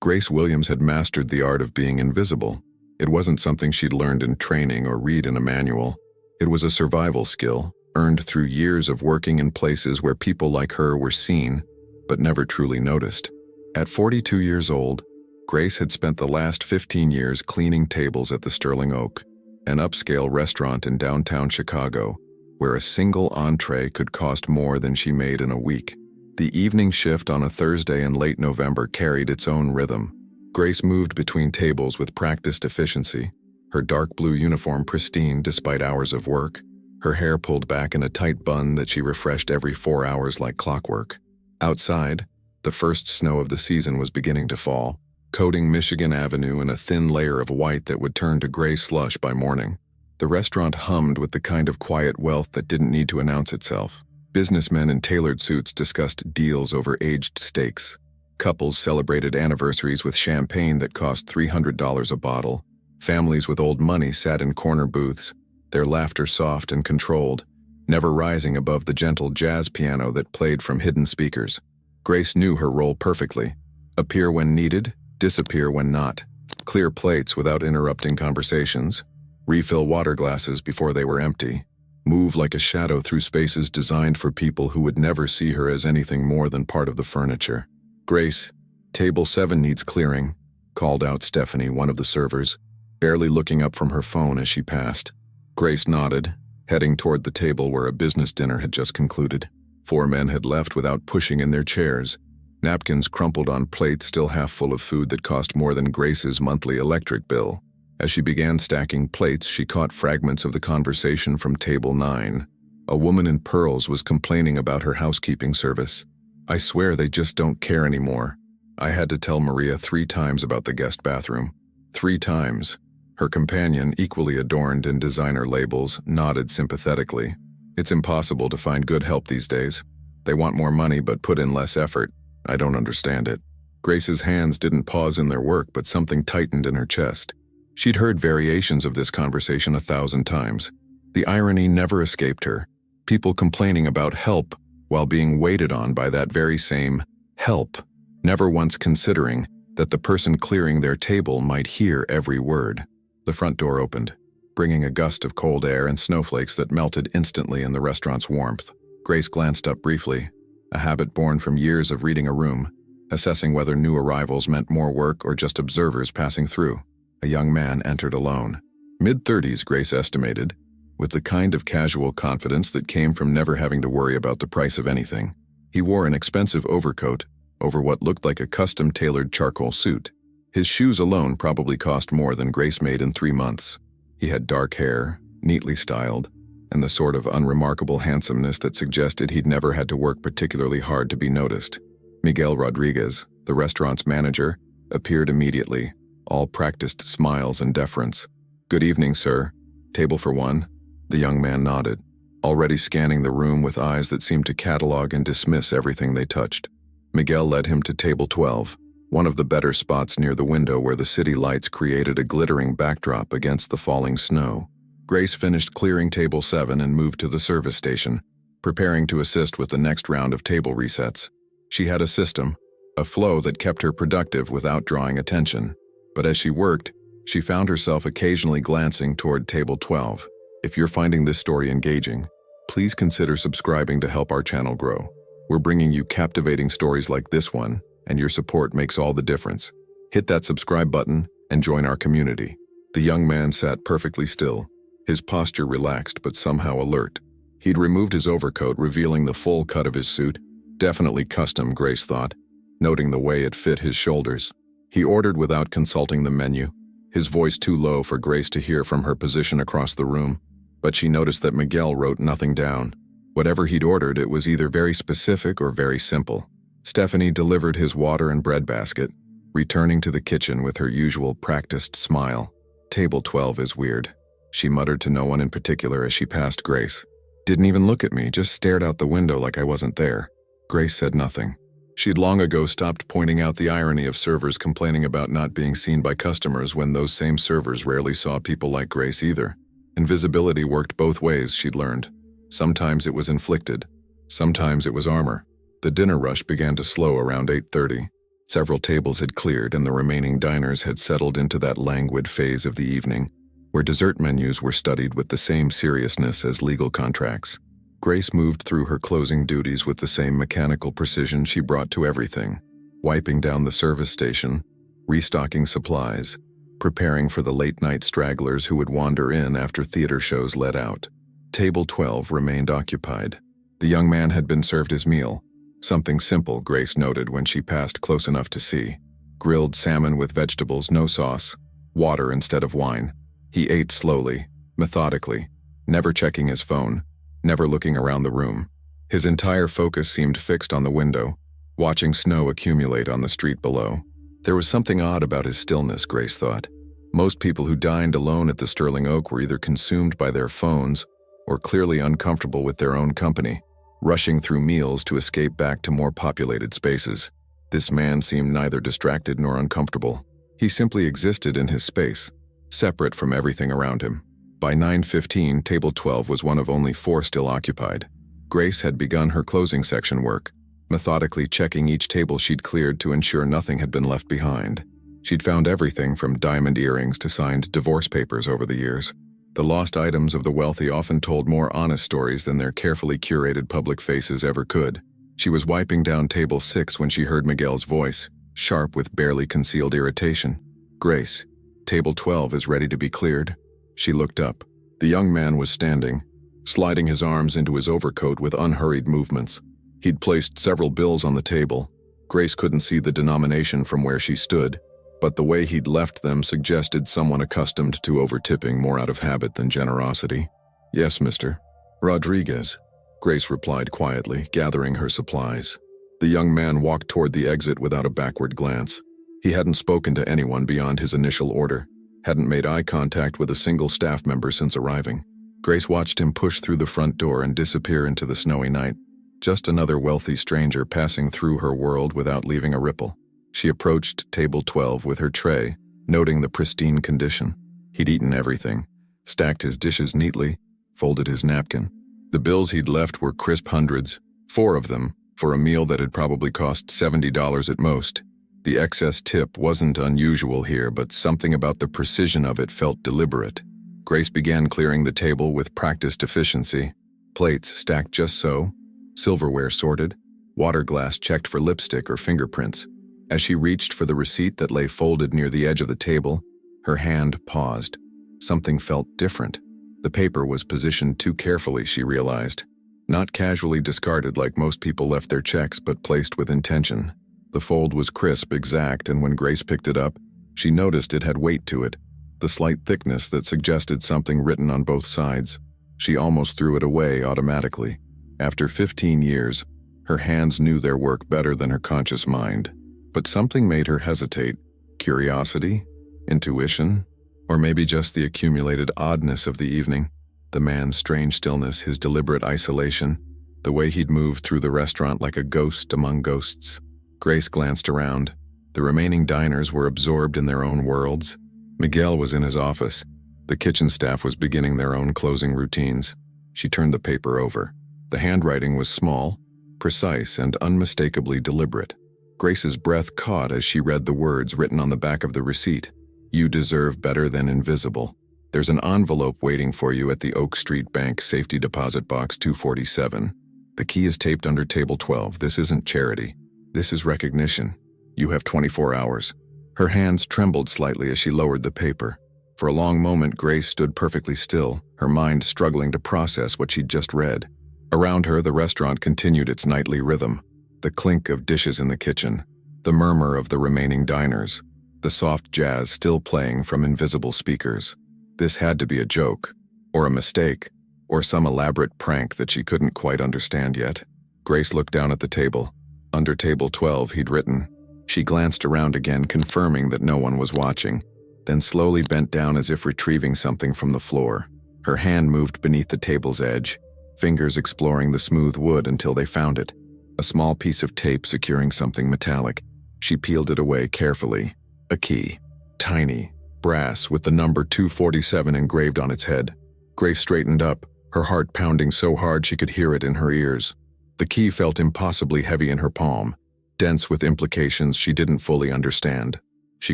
Grace Williams had mastered the art of being invisible. It wasn't something she'd learned in training or read in a manual. It was a survival skill, earned through years of working in places where people like her were seen, but never truly noticed. At 42 years old, Grace had spent the last 15 years cleaning tables at the Sterling Oak, an upscale restaurant in downtown Chicago, where a single entree could cost more than she made in a week. The evening shift on a Thursday in late November carried its own rhythm. Grace moved between tables with practiced efficiency, her dark blue uniform pristine despite hours of work, her hair pulled back in a tight bun that she refreshed every 4 hours like clockwork. Outside, the first snow of the season was beginning to fall, coating Michigan Avenue in a thin layer of white that would turn to gray slush by morning. The restaurant hummed with the kind of quiet wealth that didn't need to announce itself. Businessmen in tailored suits discussed deals over aged steaks. Couples celebrated anniversaries with champagne that cost $300 a bottle. Families with old money sat in corner booths, their laughter soft and controlled, never rising above the gentle jazz piano that played from hidden speakers. Grace knew her role perfectly. Appear when needed, disappear when not. Clear plates without interrupting conversations. Refill water glasses before they were empty. Move like a shadow through spaces designed for people who would never see her as anything more than part of the furniture. "Grace, table 7 needs clearing," called out Stephanie, one of the servers, barely looking up from her phone as she passed. Grace nodded, heading toward the table where a business dinner had just concluded. 4 men had left without pushing in their chairs, napkins crumpled on plates still half full of food that cost more than Grace's monthly electric bill. As she began stacking plates, she caught fragments of the conversation from table 9. A woman in pearls was complaining about her housekeeping service. "I swear they just don't care anymore. I had to tell Maria 3 times about the guest bathroom. 3 times. Her companion, equally adorned in designer labels, nodded sympathetically. "It's impossible to find good help these days. They want more money but put in less effort. I don't understand it." Grace's hands didn't pause in their work, but something tightened in her chest. She'd heard variations of this conversation 1,000 times. The irony never escaped her. People complaining about help while being waited on by that very same help, never once considering that the person clearing their table might hear every word. The front door opened, bringing a gust of cold air and snowflakes that melted instantly in the restaurant's warmth. Grace glanced up briefly, a habit born from years of reading a room, assessing whether new arrivals meant more work or just observers passing through. A young man entered alone. Mid-30s, Grace estimated, with the kind of casual confidence that came from never having to worry about the price of anything. He wore an expensive overcoat over what looked like a custom-tailored charcoal suit. His shoes alone probably cost more than Grace made in 3 months. He had dark hair, neatly styled, and the sort of unremarkable handsomeness that suggested he'd never had to work particularly hard to be noticed. Miguel Rodriguez, the restaurant's manager, appeared immediately, all practiced smiles and deference. "Good evening, sir. Table for 1? The young man nodded, already scanning the room with eyes that seemed to catalog and dismiss everything they touched. Miguel led him to table 12, one of the better spots near the window where the city lights created a glittering backdrop against the falling snow. Grace finished clearing table 7 and moved to the service station, preparing to assist with the next round of table resets. She had a system, a flow that kept her productive without drawing attention. But as she worked, she found herself occasionally glancing toward table 12. If you're finding this story engaging, please consider subscribing to help our channel grow. We're bringing you captivating stories like this one, and your support makes all the difference. Hit that subscribe button and join our community. The young man sat perfectly still, his posture relaxed but somehow alert. He'd removed his overcoat, revealing the full cut of his suit. Definitely custom, Grace thought, noting the way it fit his shoulders. He ordered without consulting the menu, his voice too low for Grace to hear from her position across the room. But she noticed that Miguel wrote nothing down. Whatever he'd ordered, it was either very specific or very simple. Stephanie delivered his water and bread basket, returning to the kitchen with her usual practiced smile. "Table 12 is weird," she muttered to no one in particular as she passed Grace. "Didn't even look at me, just stared out the window like I wasn't there." Grace said nothing. She'd long ago stopped pointing out the irony of servers complaining about not being seen by customers when those same servers rarely saw people like Grace either. Invisibility worked both ways, she'd learned. Sometimes it was inflicted, sometimes it was armor. The dinner rush began to slow around 8:30. Several tables had cleared and the remaining diners had settled into that languid phase of the evening, where dessert menus were studied with the same seriousness as legal contracts. Grace moved through her closing duties with the same mechanical precision she brought to everything, wiping down the service station, restocking supplies, preparing for the late-night stragglers who would wander in after theater shows let out. Table 12 remained occupied. The young man had been served his meal. Something simple, Grace noted when she passed close enough to see. Grilled salmon with vegetables, no sauce, water instead of wine. He ate slowly, methodically, never checking his phone, never looking around the room. His entire focus seemed fixed on the window, watching snow accumulate on the street below. There was something odd about his stillness, Grace thought. Most people who dined alone at the Sterling Oak were either consumed by their phones or clearly uncomfortable with their own company, rushing through meals to escape back to more populated spaces. This man seemed neither distracted nor uncomfortable. He simply existed in his space, separate from everything around him. By 9:15, table 12 was one of only 4 still occupied. Grace had begun her closing section work, methodically checking each table she'd cleared to ensure nothing had been left behind. She'd found everything from diamond earrings to signed divorce papers over the years. The lost items of the wealthy often told more honest stories than their carefully curated public faces ever could. She was wiping down table 6 when she heard Miguel's voice, sharp with barely concealed irritation. "Grace, table 12 is ready to be cleared." She looked up. The young man was standing, sliding his arms into his overcoat with unhurried movements. He'd placed several bills on the table. Grace couldn't see the denomination from where she stood, but the way he'd left them suggested someone accustomed to over-tipping more out of habit than generosity. "Yes, Mr. Rodriguez," Grace replied quietly, gathering her supplies. The young man walked toward the exit without a backward glance. He hadn't spoken to anyone beyond his initial order, hadn't made eye contact with a single staff member since arriving. Grace watched him push through the front door and disappear into the snowy night. Just another wealthy stranger passing through her world without leaving a ripple. She approached table 12 with her tray, noting the pristine condition. He'd eaten everything, stacked his dishes neatly, folded his napkin. The bills he'd left were crisp hundreds, 4 of them, for a meal that had probably cost $70 at most. The excess tip wasn't unusual here, but something about the precision of it felt deliberate. Grace began clearing the table with practiced efficiency. Plates stacked just so, silverware sorted, water glass checked for lipstick or fingerprints. As she reached for the receipt that lay folded near the edge of the table, her hand paused. Something felt different. The paper was positioned too carefully, she realized. Not casually discarded like most people left their checks, but placed with intention. The fold was crisp, exact, and when Grace picked it up, she noticed it had weight to it, the slight thickness that suggested something written on both sides. She almost threw it away automatically. After 15 years, her hands knew their work better than her conscious mind. But something made her hesitate. Curiosity? Intuition? Or maybe just the accumulated oddness of the evening. The man's strange stillness, his deliberate isolation, the way he'd moved through the restaurant like a ghost among ghosts. Grace glanced around. The remaining diners were absorbed in their own worlds. Miguel was in his office. The kitchen staff was beginning their own closing routines. She turned the paper over. The handwriting was small, precise, and unmistakably deliberate. Grace's breath caught as she read the words written on the back of the receipt. "You deserve better than invisible. There's an envelope waiting for you at the Oak Street Bank Safety Deposit Box 247. The key is taped under table 12. This isn't charity. This is recognition. You have 24 hours. Her hands trembled slightly as she lowered the paper. For a long moment, Grace stood perfectly still, her mind struggling to process what she'd just read. Around her, the restaurant continued its nightly rhythm. The clink of dishes in the kitchen, the murmur of the remaining diners, the soft jazz still playing from invisible speakers. This had to be a joke, or a mistake, or some elaborate prank that she couldn't quite understand yet. Grace looked down at the table. Under table 12, he'd written. She glanced around again, confirming that no one was watching, then slowly bent down as if retrieving something from the floor. Her hand moved beneath the table's edge, fingers exploring the smooth wood until they found it. A small piece of tape securing something metallic. She peeled it away carefully. A key. Tiny, brass, with the number 247 engraved on its head. Grace straightened up, her heart pounding so hard she could hear it in her ears. The key felt impossibly heavy in her palm. dense with implications she didn't fully understand. She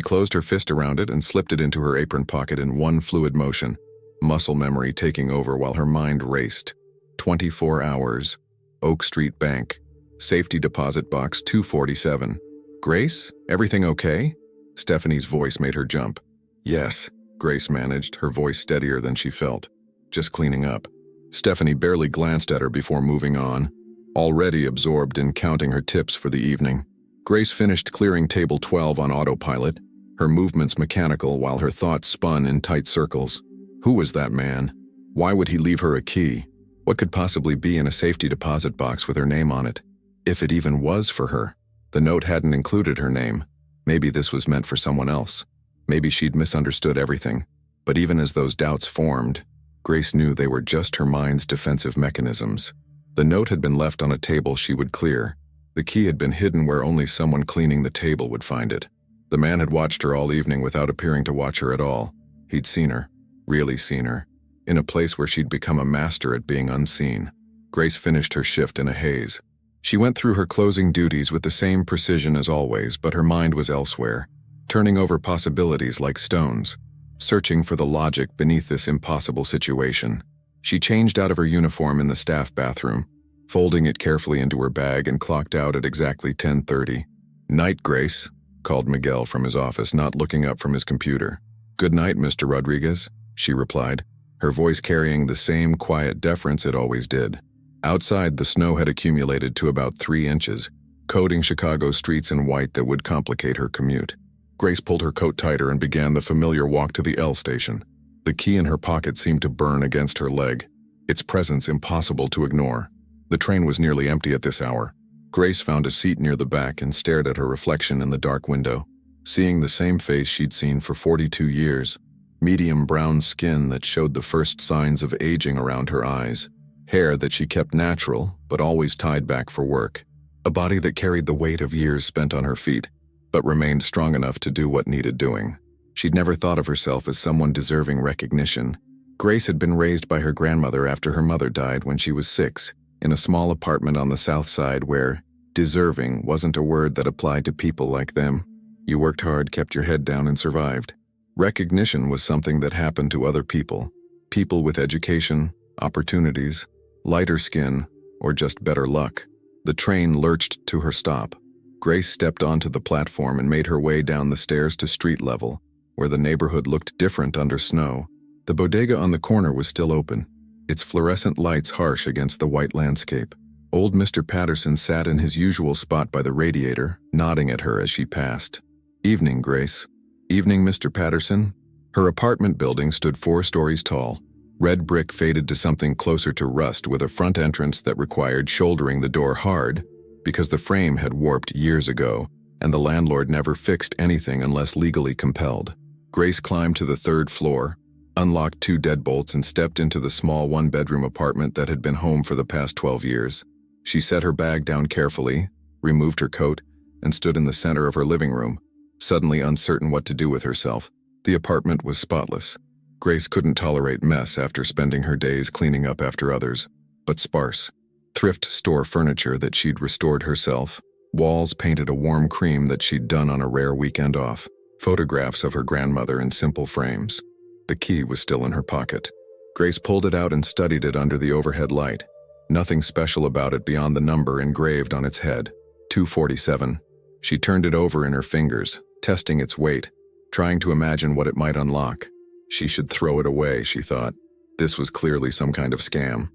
closed her fist around it and slipped it into her apron pocket in one fluid motion, muscle memory taking over while her mind raced. 24 hours. Oak Street Bank. Safety deposit box 247. Grace, everything okay? Stephanie's voice made her jump. Yes, Grace managed, her voice steadier than she felt. Just cleaning up. Stephanie barely glanced at her before moving on, already absorbed in counting her tips for the evening. Grace finished clearing table 12 on autopilot, her movements mechanical while her thoughts spun in tight circles. Who was that man? Why would he leave her a key? What could possibly be in a safety deposit box with her name on it? If it even was for her. The note hadn't included her name. Maybe this was meant for someone else. Maybe she'd misunderstood everything. But even as those doubts formed, Grace knew they were just her mind's defensive mechanisms. The note had been left on a table she would clear. The key had been hidden where only someone cleaning the table would find it. The man had watched her all evening without appearing to watch her at all. He'd seen her, really seen her, in a place where she'd become a master at being unseen. Grace finished her shift in a haze. She went through her closing duties with the same precision as always, but her mind was elsewhere, turning over possibilities like stones, searching for the logic beneath this impossible situation. She changed out of her uniform in the staff bathroom, folding it carefully into her bag, and clocked out at exactly 10:30. "Night, Grace," called Miguel from his office, not looking up from his computer. "Good night, Mr. Rodriguez," she replied, her voice carrying the same quiet deference it always did. Outside, the snow had accumulated to about 3 inches, coating Chicago's streets in white that would complicate her commute. Grace pulled her coat tighter and began the familiar walk to the L station. The key in her pocket seemed to burn against her leg, its presence impossible to ignore. The train was nearly empty at this hour. Grace found a seat near the back and stared at her reflection in the dark window, seeing the same face she'd seen for 42 years. Medium brown skin that showed the first signs of aging around her eyes. Hair that she kept natural, but always tied back for work. A body that carried the weight of years spent on her feet, but remained strong enough to do what needed doing. She'd never thought of herself as someone deserving recognition. Grace had been raised by her grandmother after her mother died when she was 6, in a small apartment on the south side where deserving wasn't a word that applied to people like them. You worked hard, kept your head down, and survived. Recognition was something that happened to other people. People with education, opportunities, lighter skin, or just better luck. The train lurched to her stop. Grace stepped onto the platform and made her way down the stairs to street level, where the neighborhood looked different under snow. The bodega on the corner was still open, its fluorescent lights harsh against the white landscape. Old Mr. Patterson sat in his usual spot by the radiator, nodding at her as she passed. "Evening, Grace." "Evening, Mr. Patterson." Her apartment building stood 4 stories tall. Red brick faded to something closer to rust, with a front entrance that required shouldering the door hard because the frame had warped years ago, and the landlord never fixed anything unless legally compelled. Grace climbed to the 3rd floor, unlocked 2 deadbolts, and stepped into the small 1-bedroom apartment that had been home for the past 12 years. She set her bag down carefully, removed her coat, and stood in the center of her living room, suddenly uncertain what to do with herself. The apartment was spotless. Grace couldn't tolerate mess after spending her days cleaning up after others, but sparse. Thrift store furniture that she'd restored herself, walls painted a warm cream that she'd done on a rare weekend off, photographs of her grandmother in simple frames. The key was still in her pocket. Grace pulled it out and studied it under the overhead light. Nothing special about it beyond the number engraved on its head, 247. She turned it over in her fingers, testing its weight, trying to imagine what it might unlock. She should throw it away, she thought. This was clearly some kind of scam.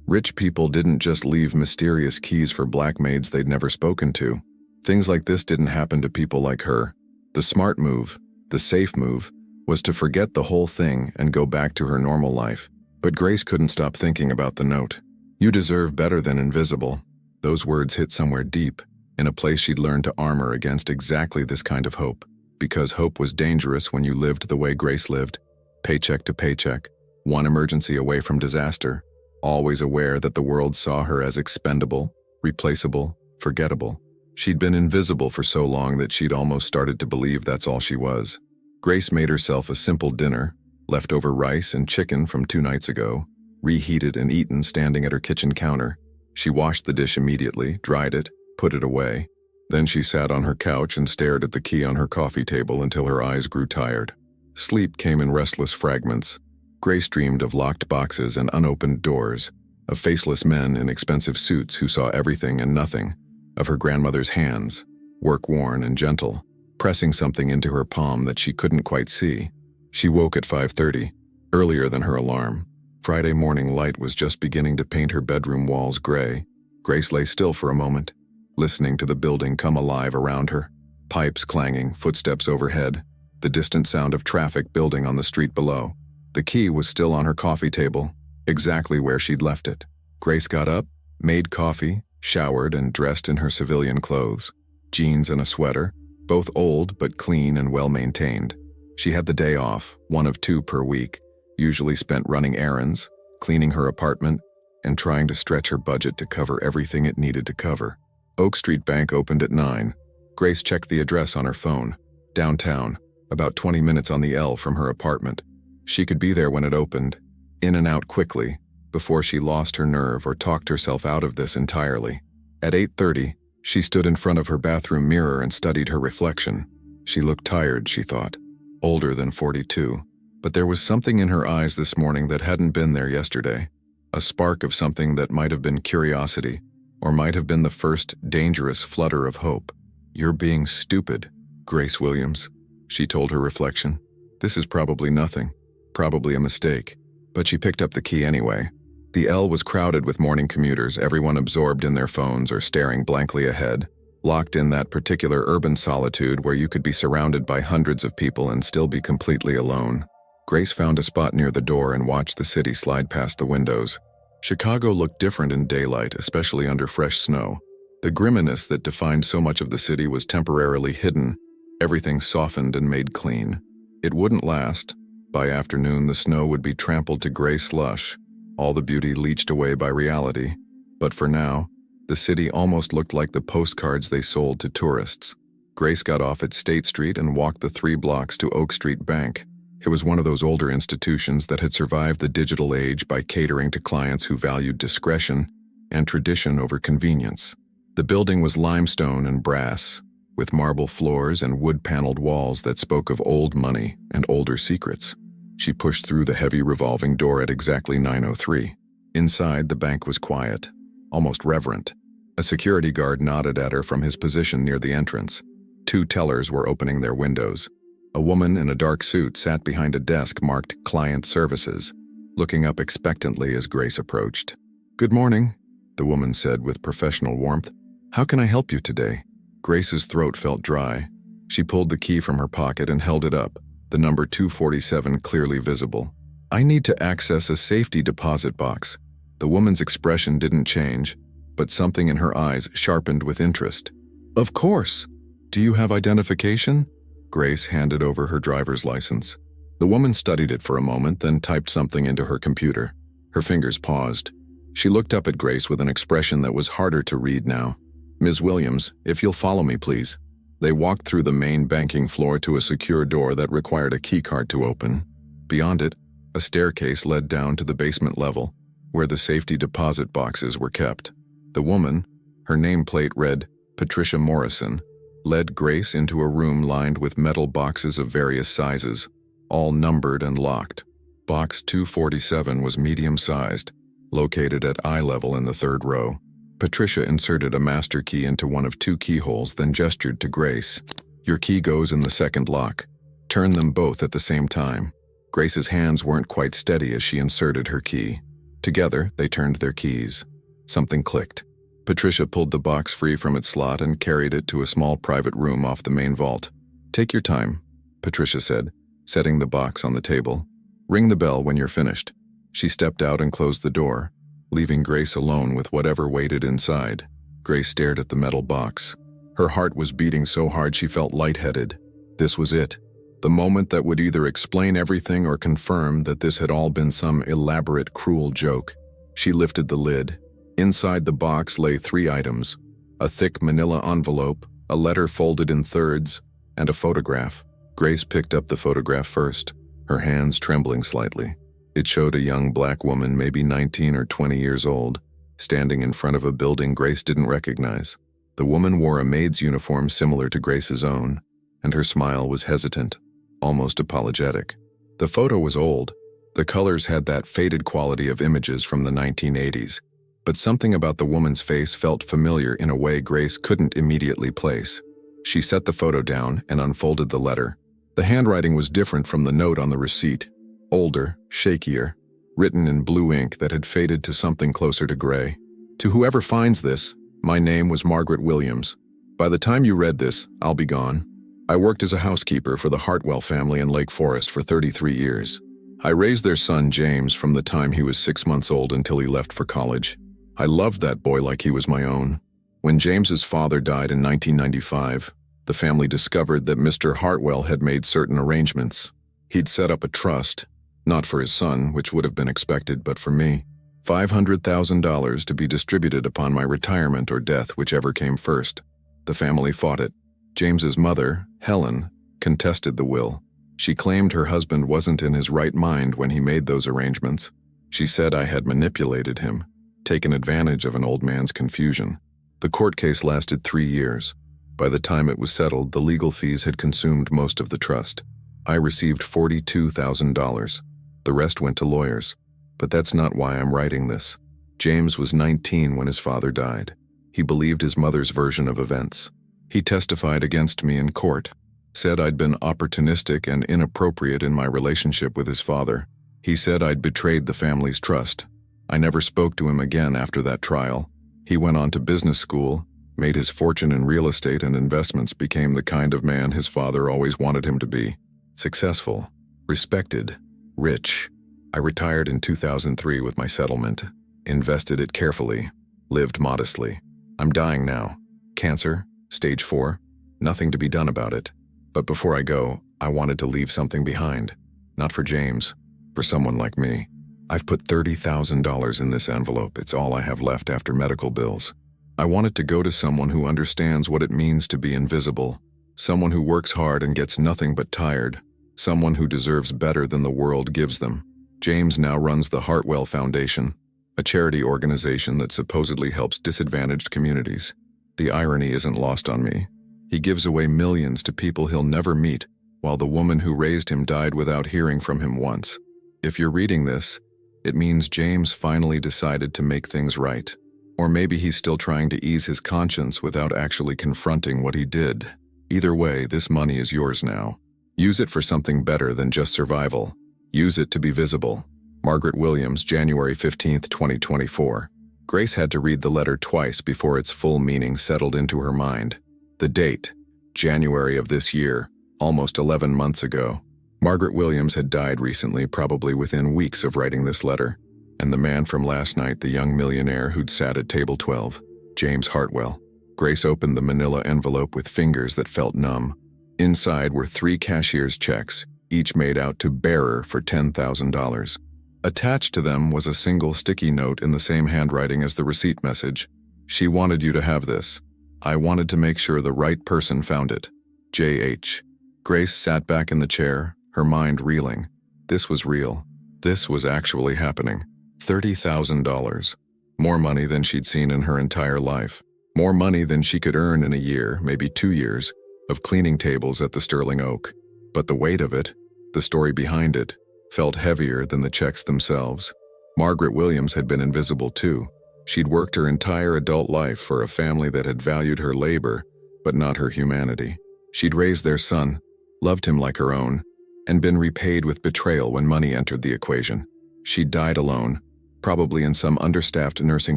Rich people didn't just leave mysterious keys for black maids they'd never spoken to. Things like this didn't happen to people like her. The smart move, the safe move, was to forget the whole thing and go back to her normal life. But Grace couldn't stop thinking about the note. "You deserve better than invisible." Those words hit somewhere deep, in a place she'd learned to armor against exactly this kind of hope. Because hope was dangerous when you lived the way Grace lived, paycheck to paycheck, one emergency away from disaster, always aware that the world saw her as expendable, replaceable, forgettable. She'd been invisible for so long that she'd almost started to believe that's all she was. Grace made herself a simple dinner, leftover rice and chicken from 2 nights ago, reheated and eaten standing at her kitchen counter. She washed the dish immediately, dried it, put it away. Then she sat on her couch and stared at the key on her coffee table until her eyes grew tired. Sleep came in restless fragments. Grace dreamed of locked boxes and unopened doors, of faceless men in expensive suits who saw everything and nothing, of her grandmother's hands, work-worn and gentle, pressing something into her palm that she couldn't quite see. She woke at 5:30, earlier than her alarm. Friday morning light was just beginning to paint her bedroom walls gray. Grace lay still for a moment, listening to the building come alive around her. Pipes clanging, footsteps overhead, the distant sound of traffic building on the street below. The key was still on her coffee table, exactly where she'd left it. Grace got up, made coffee, showered, and dressed in her civilian clothes. Jeans and a sweater, both old but clean and well-maintained. She had the day off, one of 2 per week, usually spent running errands, cleaning her apartment, and trying to stretch her budget to cover everything it needed to cover. Oak Street Bank opened at 9. Grace checked the address on her phone. Downtown, about 20 minutes on the L from her apartment. She could be there when it opened, in and out quickly, before she lost her nerve or talked herself out of this entirely. At 8:30, she stood in front of her bathroom mirror and studied her reflection. She looked tired, she thought, older than 42. But there was something in her eyes this morning that hadn't been there yesterday. A spark of something that might have been curiosity, or might have been the first dangerous flutter of hope. "You're being stupid, Grace Williams," she told her reflection. "This is probably nothing, probably a mistake." But she picked up the key anyway. The L was crowded with morning commuters, everyone absorbed in their phones or staring blankly ahead, locked in that particular urban solitude where you could be surrounded by hundreds of people and still be completely alone. Grace found a spot near the door and watched the city slide past the windows. Chicago looked different in daylight, especially under fresh snow. The grimness that defined so much of the city was temporarily hidden, everything softened and made clean. It wouldn't last. By afternoon, the snow would be trampled to gray slush, all the beauty leached away by reality. But for now, the city almost looked like the postcards they sold to tourists. Grace got off at State Street and walked the 3 blocks to Oak Street Bank. It was one of those older institutions that had survived the digital age by catering to clients who valued discretion and tradition over convenience. The building was limestone and brass, with marble floors and wood-paneled walls that spoke of old money and older secrets. She pushed through the heavy revolving door at exactly 9:03. Inside, the bank was quiet, almost reverent. A security guard nodded at her from his position near the entrance. 2 tellers were opening their windows. A woman in a dark suit sat behind a desk marked Client Services, looking up expectantly as Grace approached. "Good morning," the woman said with professional warmth. "How can I help you today?" Grace's throat felt dry. She pulled the key from her pocket and held it up, the number 247 clearly visible. "I need to access a safety deposit box." The woman's expression didn't change, but something in her eyes sharpened with interest. "Of course. Do you have identification?" Grace handed over her driver's license. The woman studied it for a moment, then typed something into her computer. Her fingers paused. She looked up at Grace with an expression that was harder to read now. "Ms. Williams, if you'll follow me, please." They walked through the main banking floor to a secure door that required a keycard to open. Beyond it, a staircase led down to the basement level, where the safety deposit boxes were kept. The woman, her nameplate read Patricia Morrison, led Grace into a room lined with metal boxes of various sizes, all numbered and locked. Box 247 was medium-sized, located at eye level in the 3rd row. Patricia inserted a master key into one of 2 keyholes, then gestured to Grace. "Your key goes in the 2nd lock. Turn them both at the same time." Grace's hands weren't quite steady as she inserted her key. Together, they turned their keys. Something clicked. Patricia pulled the box free from its slot and carried it to a small private room off the main vault. "Take your time," Patricia said, setting the box on the table. "Ring the bell when you're finished." She stepped out and closed the door, leaving Grace alone with whatever waited inside. Grace stared at the metal box. Her heart was beating so hard she felt lightheaded. This was it. The moment that would either explain everything or confirm that this had all been some elaborate, cruel joke. She lifted the lid. Inside the box lay 3 items: a thick manila envelope, a letter folded in thirds, and a photograph. Grace picked up the photograph first, her hands trembling slightly. It showed a young black woman, maybe 19 or 20 years old, standing in front of a building Grace didn't recognize. The woman wore a maid's uniform similar to Grace's own, and her smile was hesitant, almost apologetic. The photo was old. The colors had that faded quality of images from the 1980s, but something about the woman's face felt familiar in a way Grace couldn't immediately place. She set the photo down and unfolded the letter. The handwriting was different from the note on the receipt, older, shakier, written in blue ink that had faded to something closer to gray. To whoever finds this, my name was Margaret Williams. By the time you read this, I'll be gone. I worked as a housekeeper for the Hartwell family in Lake Forest for 33 years. I raised their son James from the time he was 6 months old until he left for college. I loved that boy like he was my own. When James's father died in 1995, the family discovered that Mr. Hartwell had made certain arrangements. He'd set up a trust, not for his son, which would have been expected, but for me. $500,000 to be distributed upon my retirement or death, whichever came first. The family fought it. James's mother, Helen, contested the will. She claimed her husband wasn't in his right mind when he made those arrangements. She said I had manipulated him, taken advantage of an old man's confusion. The court case lasted 3 years. By the time it was settled, the legal fees had consumed most of the trust. I received $42,000. The rest went to lawyers. But that's not why I'm writing this. James was 19 when his father died. He believed his mother's version of events. He testified against me in court, said I'd been opportunistic and inappropriate in my relationship with his father. He said I'd betrayed the family's trust. I never spoke to him again after that trial. He went on to business school, made his fortune in real estate and investments, became the kind of man his father always wanted him to be. Successful, respected, rich. I retired in 2003 with my settlement, invested it carefully, lived modestly. I'm dying now. Cancer, stage 4, nothing to be done about it. But before I go, I wanted to leave something behind. Not for James, for someone like me. I've put $30,000 in this envelope. It's all I have left after medical bills. I want it to go to someone who understands what it means to be invisible, someone who works hard and gets nothing but tired, someone who deserves better than the world gives them. James now runs the Hartwell Foundation, a charity organization that supposedly helps disadvantaged communities. The irony isn't lost on me. He gives away millions to people he'll never meet, while the woman who raised him died without hearing from him once. If you're reading this, it means James finally decided to make things right. Or maybe he's still trying to ease his conscience without actually confronting what he did. Either way, this money is yours now. Use it for something better than just survival. Use it to be visible. Margaret Williams, January 15, 2024. Grace had to read the letter twice before its full meaning settled into her mind. The date, January of this year, almost 11 months ago. Margaret Williams had died recently, probably within weeks of writing this letter. And the man from last night, the young millionaire who'd sat at table 12, James Hartwell. Grace opened the manila envelope with fingers that felt numb. Inside were 3 cashier's checks, each made out to bearer for $10,000. Attached to them was a single sticky note in the same handwriting as the receipt message. She wanted you to have this. I wanted to make sure the right person found it. J.H. Grace sat back in the chair, her mind reeling. This was real. This was actually happening. $30,000. More money than she'd seen in her entire life. More money than she could earn in a year, maybe 2 years, of cleaning tables at the Sterling Oak. But the weight of it, the story behind it, felt heavier than the checks themselves. Margaret Williams had been invisible too. She'd worked her entire adult life for a family that had valued her labor, but not her humanity. She'd raised their son, loved him like her own, and been repaid with betrayal when money entered the equation. She'd died alone, probably in some understaffed nursing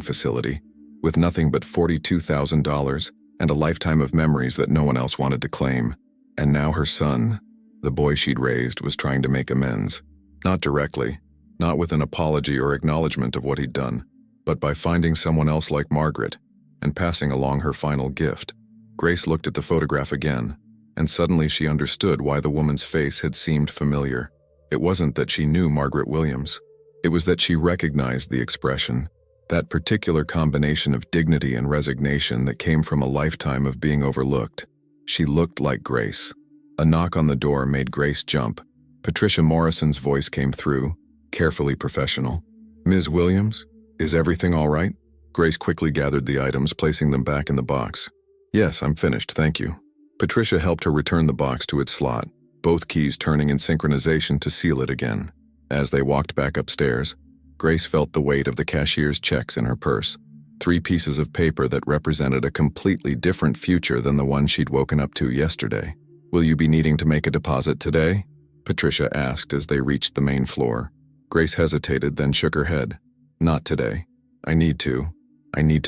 facility, with nothing but $42,000 and a lifetime of memories that no one else wanted to claim. And now her son, the boy she'd raised, was trying to make amends. Not directly, not with an apology or acknowledgement of what he'd done, but by finding someone else like Margaret and passing along her final gift. Grace looked at the photograph again, and suddenly she understood why the woman's face had seemed familiar. It wasn't that she knew Margaret Williams. It was that she recognized the expression, that particular combination of dignity and resignation that came from a lifetime of being overlooked. She looked like Grace. A knock on the door made Grace jump. Patricia Morrison's voice came through, carefully professional. "Ms. Williams, is everything all right?" Grace quickly gathered the items, placing them back in the box. Yes, I'm finished, thank you. Patricia helped her return the box to its slot, both keys turning in synchronization to seal it again. As they walked back upstairs, Grace felt the weight of the cashier's checks in her purse. 3 pieces of paper that represented a completely different future than the one she'd woken up to yesterday. Will you be needing to make a deposit today? Patricia asked as they reached the main floor. Grace hesitated, then shook her head. Not today. I need to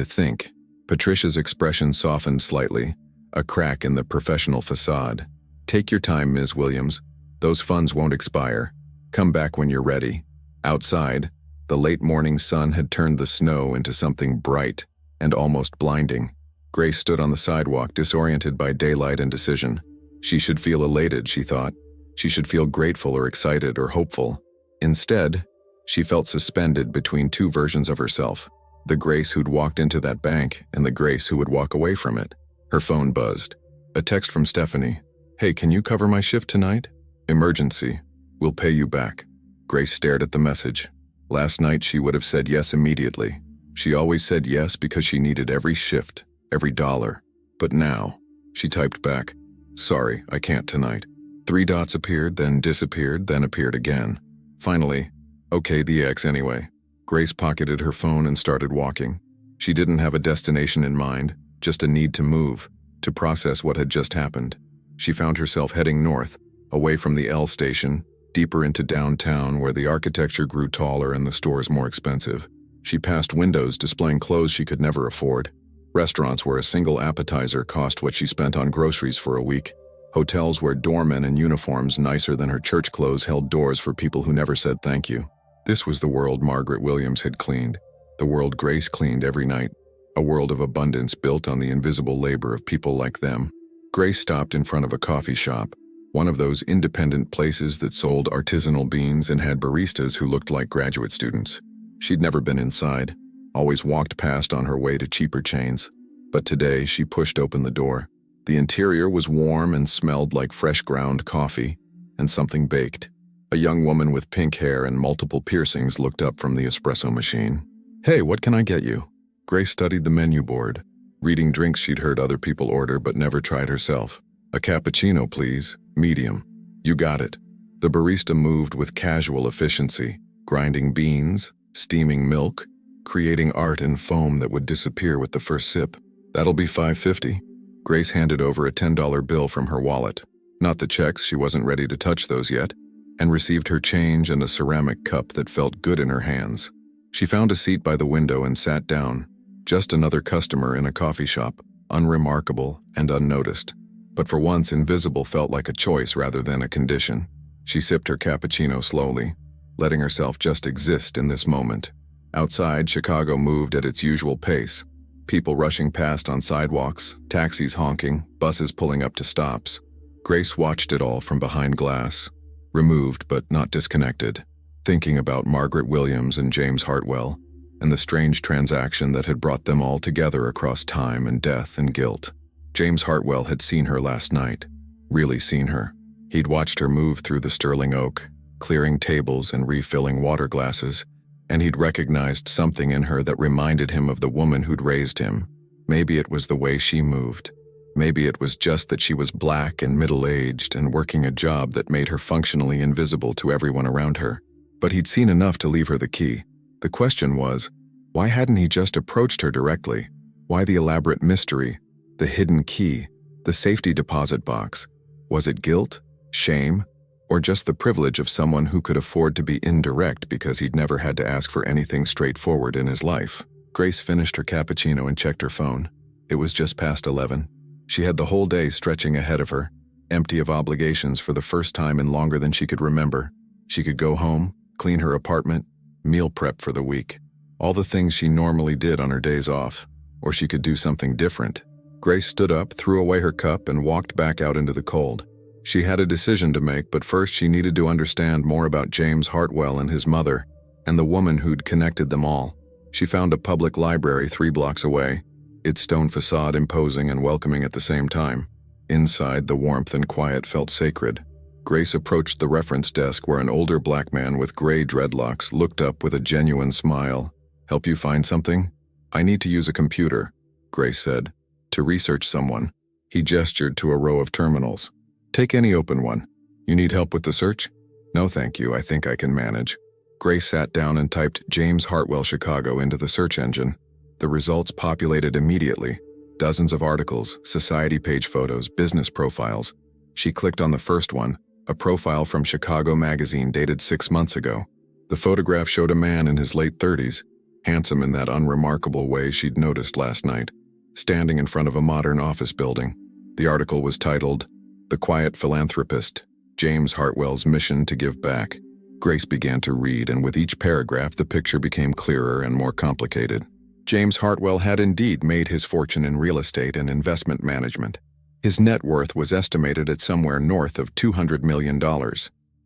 think. Patricia's expression softened slightly, a crack in the professional facade. Take your time, Ms. Williams. Those funds won't expire. Come back when you're ready. Outside, the late morning sun had turned the snow into something bright and almost blinding. Grace stood on the sidewalk, disoriented by daylight and decision. She should feel elated, she thought. She should feel grateful or excited or hopeful. Instead, she felt suspended between 2 versions of herself. The Grace who'd walked into that bank and the Grace who would walk away from it. Her phone buzzed. A text from Stephanie. Hey, can you cover my shift tonight? Emergency. We'll pay you back. Grace stared at the message. Last night she would have said yes immediately. She always said yes because she needed every shift, every dollar. But now, she typed back, sorry, I can't tonight. 3 dots appeared, then disappeared, then appeared again. Finally, okay, the X anyway. Grace pocketed her phone and started walking. She didn't have a destination in mind, just a need to move, to process what had just happened. She found herself heading north, away from the L station, deeper into downtown where the architecture grew taller and the stores more expensive. She passed windows displaying clothes she could never afford, restaurants where a single appetizer cost what she spent on groceries for a week, hotels where doormen in uniforms nicer than her church clothes held doors for people who never said thank you. This was the world Margaret Williams had cleaned, the world Grace cleaned every night, a world of abundance built on the invisible labor of people like them. Grace stopped in front of a coffee shop, one of those independent places that sold artisanal beans and had baristas who looked like graduate students. She'd never been inside, always walked past on her way to cheaper chains. But today she pushed open the door. The interior was warm and smelled like fresh ground coffee and something baked. A young woman with pink hair and multiple piercings looked up from the espresso machine. Hey, what can I get you? Grace studied the menu board, reading drinks she'd heard other people order but never tried herself. A cappuccino, please. Medium. You got it. The barista moved with casual efficiency, grinding beans, steaming milk, creating art in foam that would disappear with the first sip. That'll be $5.50. Grace handed over a $10 bill from her wallet. Not the checks, she wasn't ready to touch those yet, and received her change and a ceramic cup that felt good in her hands. She found a seat by the window and sat down. Just another customer in a coffee shop, unremarkable and unnoticed. But for once, invisible felt like a choice rather than a condition. She sipped her cappuccino slowly, letting herself just exist in this moment. Outside, Chicago moved at its usual pace. People rushing past on sidewalks, taxis honking, buses pulling up to stops. Grace watched it all from behind glass, removed but not disconnected, thinking about Margaret Williams and James Hartwell, and the strange transaction that had brought them all together across time and death and guilt. James Hartwell had seen her last night, really seen her. He'd watched her move through the sterling oak, clearing tables and refilling water glasses, and he'd recognized something in her that reminded him of the woman who'd raised him. Maybe it was the way she moved. Maybe it was just that she was black and middle-aged and working a job that made her functionally invisible to everyone around her. But he'd seen enough to leave her the key. The question was, why hadn't he just approached her directly? Why the elaborate mystery, the hidden key, the safety deposit box? Was it guilt, shame, or just the privilege of someone who could afford to be indirect because he'd never had to ask for anything straightforward in his life? Grace finished her cappuccino and checked her phone. It was just past 11. She had the whole day stretching ahead of her, empty of obligations for the first time in longer than she could remember. She could go home, clean her apartment, meal prep for the week. All the things she normally did on her days off. Or she could do something different. Grace stood up, threw away her cup, and walked back out into the cold. She had a decision to make, but first she needed to understand more about James Hartwell and his mother, and the woman who'd connected them all. She found a public library 3 blocks away, its stone facade imposing and welcoming at the same time. Inside, the warmth and quiet felt sacred. Grace approached the reference desk where an older black man with gray dreadlocks looked up with a genuine smile. "Help you find something?" "I need to use a computer," Grace said. To research someone, he gestured to a row of terminals. Take any open one. You need help with the search? No, thank you. I think I can manage. Grace sat down and typed James Hartwell Chicago into the search engine. The results populated immediately. Dozens of articles, society page photos, business profiles. She clicked on the first one, a profile from Chicago magazine dated 6 months ago. The photograph showed a man in his late 30s, handsome in that unremarkable way she'd noticed last night, standing in front of a modern office building. The article was titled, "The Quiet Philanthropist, James Hartwell's Mission to Give Back." Grace began to read, and with each paragraph the picture became clearer and more complicated. James Hartwell had indeed made his fortune in real estate and investment management. His net worth was estimated at somewhere north of $200 million.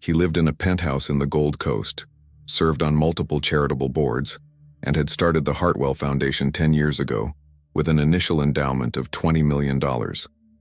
He lived in a penthouse in the Gold Coast, served on multiple charitable boards, and had started the Hartwell Foundation 10 years ago, with an initial endowment of $20 million.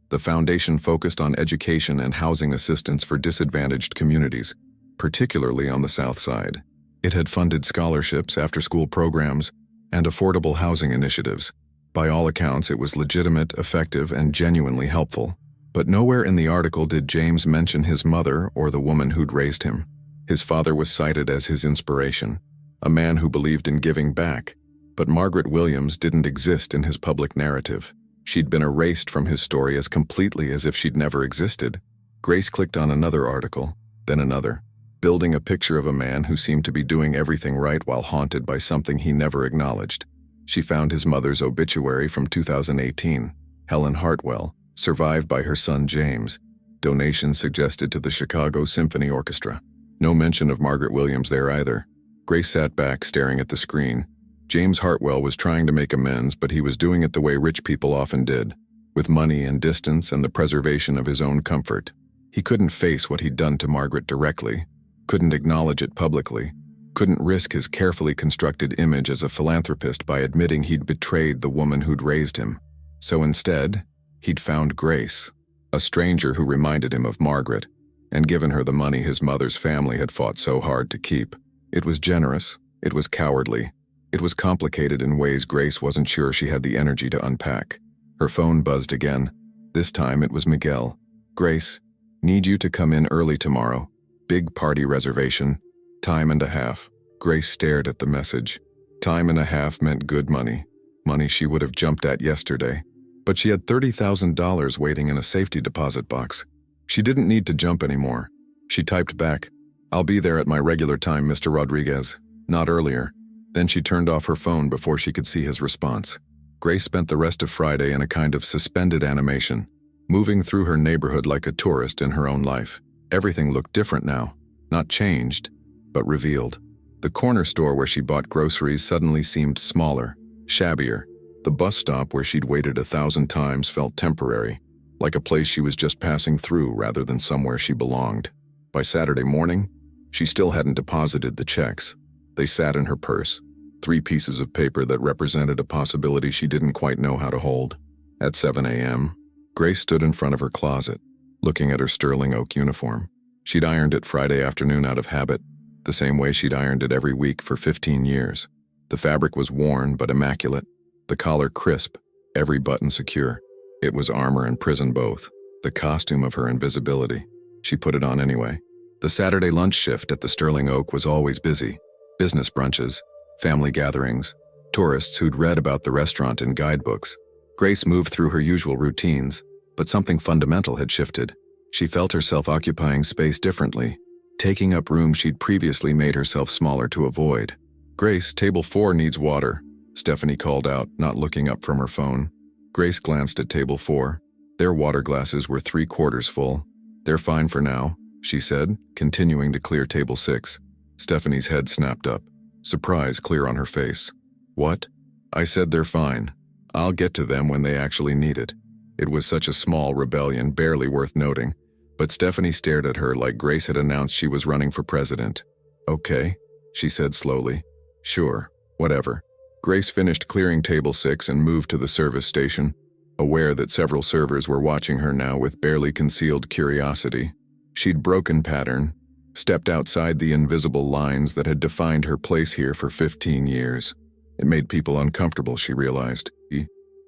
The foundation focused on education and housing assistance for disadvantaged communities, particularly on the South Side. It had funded scholarships, after-school programs, and affordable housing initiatives. By all accounts, it was legitimate, effective, and genuinely helpful. But nowhere in the article did James mention his mother or the woman who'd raised him. His father was cited as his inspiration, a man who believed in giving back. But Margaret Williams didn't exist in his public narrative. She'd been erased from his story as completely as if she'd never existed. Grace clicked on another article, then another, building a picture of a man who seemed to be doing everything right while haunted by something he never acknowledged. She found his mother's obituary from 2018, Helen Hartwell, survived by her son James. Donations suggested to the Chicago Symphony Orchestra. No mention of Margaret Williams there either. Grace sat back, staring at the screen. James Hartwell was trying to make amends, but he was doing it the way rich people often did, with money and distance and the preservation of his own comfort. He couldn't face what he'd done to Margaret directly, couldn't acknowledge it publicly, couldn't risk his carefully constructed image as a philanthropist by admitting he'd betrayed the woman who'd raised him. So instead, he'd found Grace, a stranger who reminded him of Margaret, and given her the money his mother's family had fought so hard to keep. It was generous, it was cowardly, it was complicated in ways Grace wasn't sure she had the energy to unpack. Her phone buzzed again. This time it was Miguel. "Grace, need you to come in early tomorrow. Big party reservation. Time and a half." Grace stared at the message. Time and a half meant good money. Money she would have jumped at yesterday. But she had $30,000 waiting in a safety deposit box. She didn't need to jump anymore. She typed back, "I'll be there at my regular time, Mr. Rodriguez. Not earlier." Then she turned off her phone before she could see his response. Grace spent the rest of Friday in a kind of suspended animation, moving through her neighborhood like a tourist in her own life. Everything looked different now, not changed, but revealed. The corner store where she bought groceries suddenly seemed smaller, shabbier. The bus stop where she'd waited 1,000 times felt temporary, like a place she was just passing through rather than somewhere she belonged. By Saturday morning, she still hadn't deposited the checks. They sat in her purse, 3 pieces of paper that represented a possibility she didn't quite know how to hold. At 7 a.m., Grace stood in front of her closet, looking at her sterling oak uniform. She'd ironed it Friday afternoon out of habit, the same way she'd ironed it every week for 15 years. The fabric was worn but immaculate, the collar crisp, every button secure. It was armor and prison both, the costume of her invisibility. She put it on anyway. The Saturday lunch shift at the Sterling Oak was always busy. Business brunches, family gatherings, tourists who'd read about the restaurant in guidebooks. Grace moved through her usual routines, but something fundamental had shifted. She felt herself occupying space differently, taking up room she'd previously made herself smaller to avoid. "Grace, table 4 needs water," Stephanie called out, not looking up from her phone. Grace glanced at table 4. Their water glasses were 3/4 full. "They're fine for now," she said, continuing to clear table 6. Stephanie's head snapped up, surprise clear on her face. "What?" "I said they're fine. I'll get to them when they actually need it." It was such a small rebellion, barely worth noting, but Stephanie stared at her like Grace had announced she was running for president. "Okay," she said slowly. "Sure, whatever." Grace finished clearing table 6 and moved to the service station, aware that several servers were watching her now with barely concealed curiosity. She'd broken pattern, stepped outside the invisible lines that had defined her place here for 15 years. It made people uncomfortable, she realized.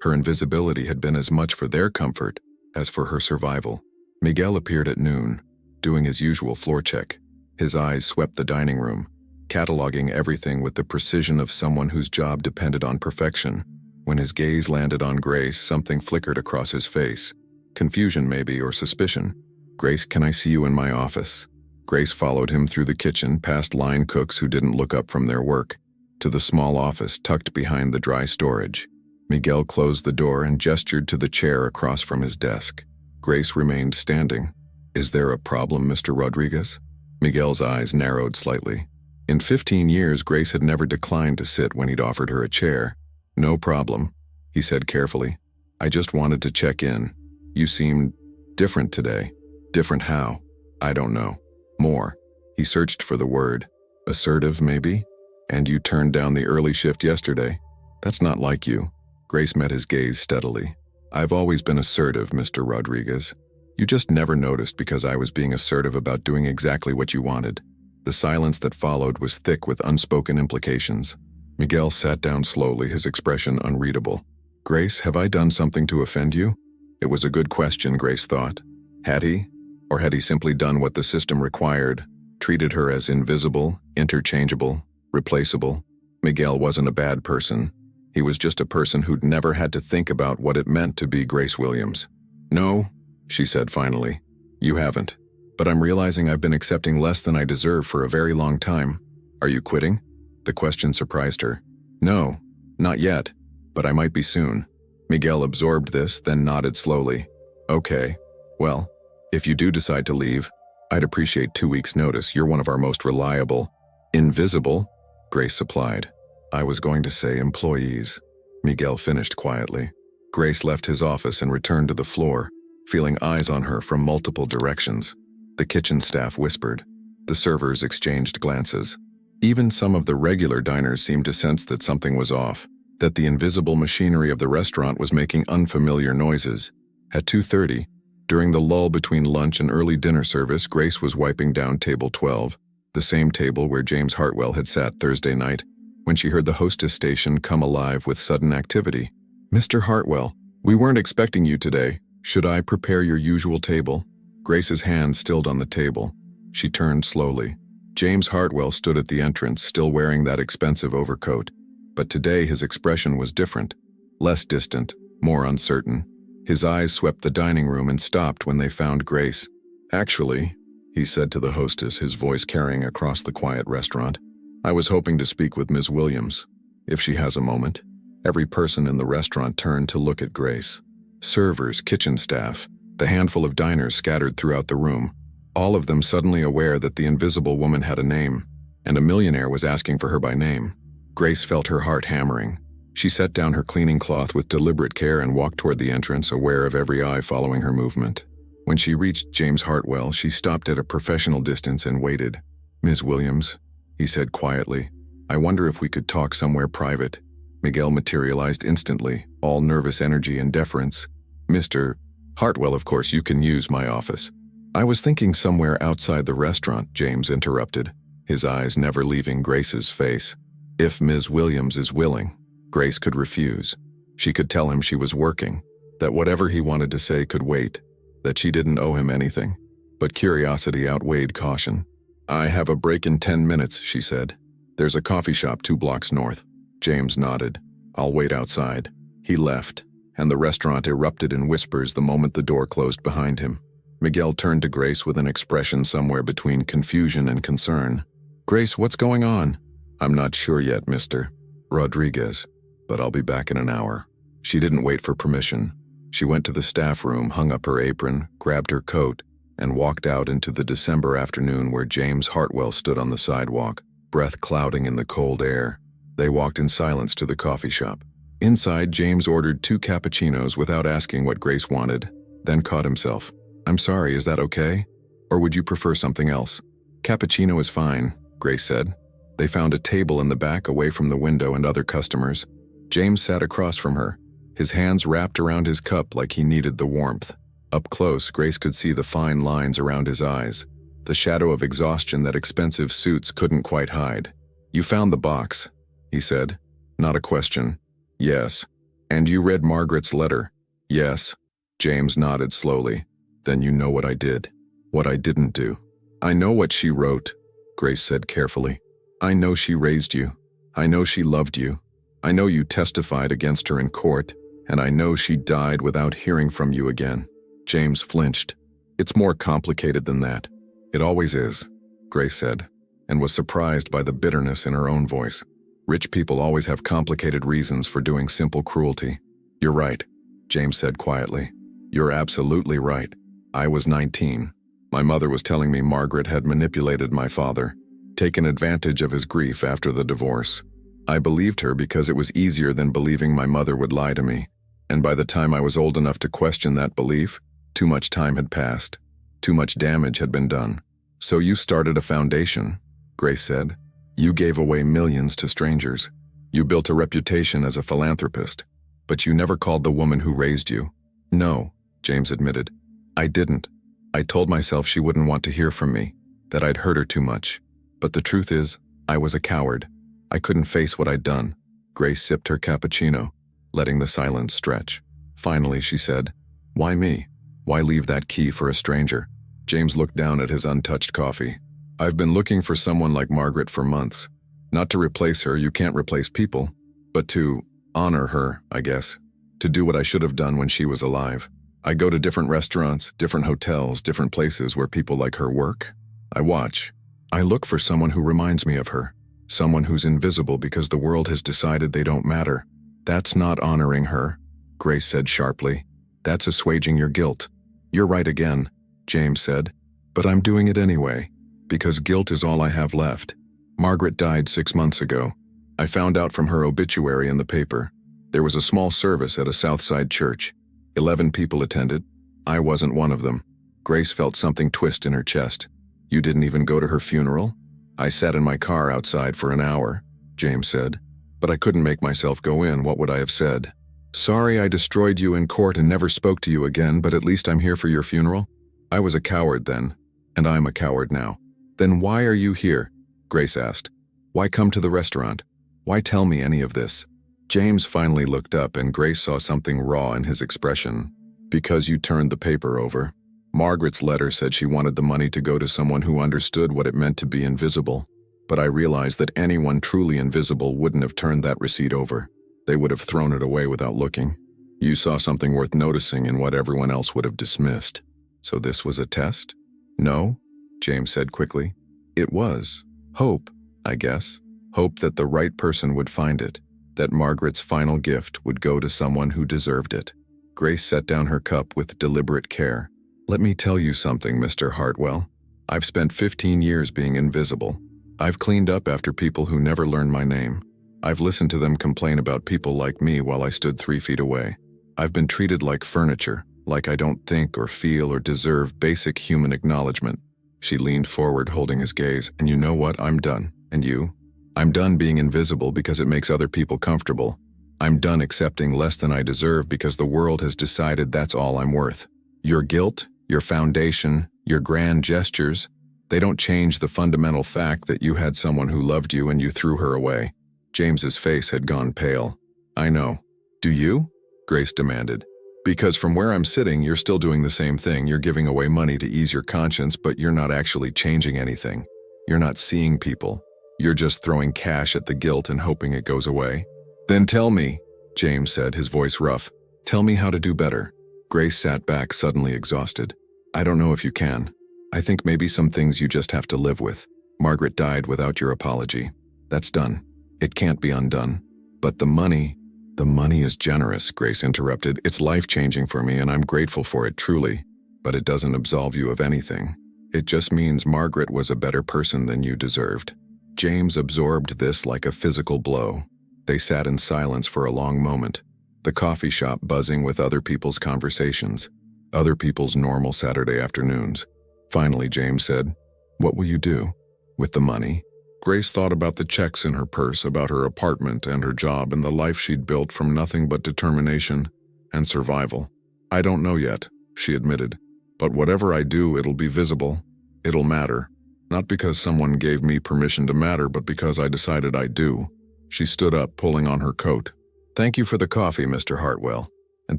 Her invisibility had been as much for their comfort as for her survival. Miguel appeared at noon, doing his usual floor check. His eyes swept the dining room, cataloging everything with the precision of someone whose job depended on perfection. When his gaze landed on Grace, something flickered across his face. Confusion maybe, or suspicion. "Grace, can I see you in my office?" Grace followed him through the kitchen, past line cooks who didn't look up from their work, to the small office tucked behind the dry storage. Miguel closed the door and gestured to the chair across from his desk. Grace remained standing. "Is there a problem, Mr. Rodriguez?" Miguel's eyes narrowed slightly. In 15 years, Grace had never declined to sit when he'd offered her a chair. "No problem," he said carefully. "I just wanted to check in. You seem different today." "Different how?" "I don't know." "More." He searched for the word. "Assertive, maybe? And you turned down the early shift yesterday? That's not like you." Grace met his gaze steadily. "I've always been assertive, Mr. Rodriguez. You just never noticed because I was being assertive about doing exactly what you wanted." The silence that followed was thick with unspoken implications. Miguel sat down slowly, his expression unreadable. "Grace, have I done something to offend you?" It was a good question, Grace thought. Had he? Or had he simply done what the system required, treated her as invisible, interchangeable, replaceable? Miguel wasn't a bad person. He was just a person who'd never had to think about what it meant to be Grace Williams. "No," she said finally. "You haven't. But I'm realizing I've been accepting less than I deserve for a very long time. Are you quitting?" The question surprised her. "No, not yet, but I might be soon." Miguel absorbed this, then nodded slowly. "Okay. Well, if you do decide to leave, I'd appreciate 2 weeks' notice. You're one of our most reliable—" "Invisible?" Grace supplied. "I was going to say employees," Miguel finished quietly. Grace left his office and returned to the floor, feeling eyes on her from multiple directions. The kitchen staff whispered. The servers exchanged glances. Even some of the regular diners seemed to sense that something was off, that the invisible machinery of the restaurant was making unfamiliar noises. At 2:30, during the lull between lunch and early dinner service, Grace was wiping down table 12, the same table where James Hartwell had sat Thursday night, when she heard the hostess station come alive with sudden activity. "Mr. Hartwell, we weren't expecting you today. Should I prepare your usual table?" Grace's hand stilled on the table. She turned slowly. James Hartwell stood at the entrance, still wearing that expensive overcoat. But today his expression was different, less distant, more uncertain. His eyes swept the dining room and stopped when they found Grace. "Actually," he said to the hostess, his voice carrying across the quiet restaurant, "I was hoping to speak with Ms. Williams, if she has a moment." Every person in the restaurant turned to look at Grace. Servers, kitchen staff, the handful of diners scattered throughout the room, all of them suddenly aware that the invisible woman had a name, and a millionaire was asking for her by name. Grace felt her heart hammering. She set down her cleaning cloth with deliberate care and walked toward the entrance, aware of every eye following her movement. When she reached James Hartwell, she stopped at a professional distance and waited. "Ms. Williams," he said quietly, "I wonder if we could talk somewhere private." Miguel materialized instantly, all nervous energy and deference. "Mr. Hartwell, of course you can use my office." "I was thinking somewhere outside the restaurant," James interrupted, his eyes never leaving Grace's face. If Ms. Williams is willing, Grace could refuse. She could tell him she was working, that whatever he wanted to say could wait, that she didn't owe him anything. But curiosity outweighed caution. "I have a break in 10 minutes, she said. "There's a coffee shop 2 blocks north." James nodded. "I'll wait outside." He left, and the restaurant erupted in whispers the moment the door closed behind him. Miguel turned to Grace with an expression somewhere between confusion and concern. "Grace, what's going on?" "I'm not sure yet, Mr. Rodriguez, but I'll be back in an hour." She didn't wait for permission. She went to the staff room, hung up her apron, grabbed her coat, and walked out into the December afternoon where James Hartwell stood on the sidewalk, breath clouding in the cold air. They walked in silence to the coffee shop. Inside, James ordered 2 cappuccinos without asking what Grace wanted, then caught himself. "I'm sorry, is that okay? Or would you prefer something else?" "Cappuccino is fine," Grace said. They found a table in the back away from the window and other customers. James sat across from her, his hands wrapped around his cup like he needed the warmth. Up close, Grace could see the fine lines around his eyes, the shadow of exhaustion that expensive suits couldn't quite hide. "You found the box," he said. Not a question. "Yes." And you read Margaret's letter? Yes. James nodded slowly. Then you know what I did. What I didn't do. I know what she wrote, Grace said carefully. I know she raised you. I know she loved you. I know you testified against her in court, and I know she died without hearing from you again. James flinched. It's more complicated than that. It always is, Grace said, and was surprised by the bitterness in her own voice. Rich people always have complicated reasons for doing simple cruelty. You're right, James said quietly. You're absolutely right. I was 19. My mother was telling me Margaret had manipulated my father, taken advantage of his grief after the divorce. I believed her because it was easier than believing my mother would lie to me. And by the time I was old enough to question that belief, too much time had passed. Too much damage had been done. So you started a foundation, Grace said. You gave away millions to strangers. You built a reputation as a philanthropist. But you never called the woman who raised you. No, James admitted. I didn't. I told myself she wouldn't want to hear from me, that I'd hurt her too much. But the truth is, I was a coward. I couldn't face what I'd done. Grace sipped her cappuccino, letting the silence stretch. Finally, she said, Why me? Why leave that key for a stranger? James looked down at his untouched coffee. I've been looking for someone like Margaret for months. Not to replace her, you can't replace people, but to honor her, I guess. To do what I should have done when she was alive. I go to different restaurants, different hotels, different places where people like her work. I watch. I look for someone who reminds me of her. Someone who's invisible because the world has decided they don't matter. That's not honoring her, Grace said sharply. That's assuaging your guilt. You're right again, James said. But I'm doing it anyway, because guilt is all I have left. Margaret died 6 months ago. I found out from her obituary in the paper. There was a small service at a Southside church. 11 people attended. I wasn't one of them. Grace felt something twist in her chest. You didn't even go to her funeral? I sat in my car outside for an hour, James said. But I couldn't make myself go in. What would I have said? Sorry I destroyed you in court and never spoke to you again, but at least I'm here for your funeral? I was a coward then, and I'm a coward now. Then why are you here? Grace asked. Why come to the restaurant? Why tell me any of this? James finally looked up and Grace saw something raw in his expression. Because you turned the paper over. Margaret's letter said she wanted the money to go to someone who understood what it meant to be invisible. But I realized that anyone truly invisible wouldn't have turned that receipt over. They would have thrown it away without looking. You saw something worth noticing in what everyone else would have dismissed. So this was a test? No, James said quickly. It was. Hope, I guess. Hope that the right person would find it. That Margaret's final gift would go to someone who deserved it. Grace set down her cup with deliberate care. Let me tell you something, Mr. Hartwell. I've spent 15 years being invisible. I've cleaned up after people who never learned my name. I've listened to them complain about people like me while I stood 3 feet away. I've been treated like furniture, like I don't think or feel or deserve basic human acknowledgement. She leaned forward, holding his gaze. And you know what? I'm done. And you? I'm done being invisible because it makes other people comfortable. I'm done accepting less than I deserve because the world has decided that's all I'm worth. Your guilt, your foundation, your grand gestures, they don't change the fundamental fact that you had someone who loved you and you threw her away. James's face had gone pale. I know. Do you? Grace demanded. Because from where I'm sitting, you're still doing the same thing. You're giving away money to ease your conscience, but you're not actually changing anything. You're not seeing people. You're just throwing cash at the guilt and hoping it goes away. Then tell me, James said, his voice rough. Tell me how to do better. Grace sat back, suddenly exhausted. I don't know if you can. I think maybe some things you just have to live with. Margaret died without your apology. That's done. It can't be undone. But the money is generous, Grace interrupted. It's life-changing for me and I'm grateful for it truly. But it doesn't absolve you of anything. It just means Margaret was a better person than you deserved. James absorbed this like a physical blow. They sat in silence for a long moment, the coffee shop buzzing with other people's conversations, other people's normal Saturday afternoons. Finally, James said, What will you do? With the money? Grace thought about the checks in her purse, about her apartment and her job and the life she'd built from nothing but determination and survival. I don't know yet, she admitted. But whatever I do, it'll be visible. It'll matter. Not because someone gave me permission to matter, but because I decided I do. She stood up, pulling on her coat. Thank you for the coffee, Mr. Hartwell. And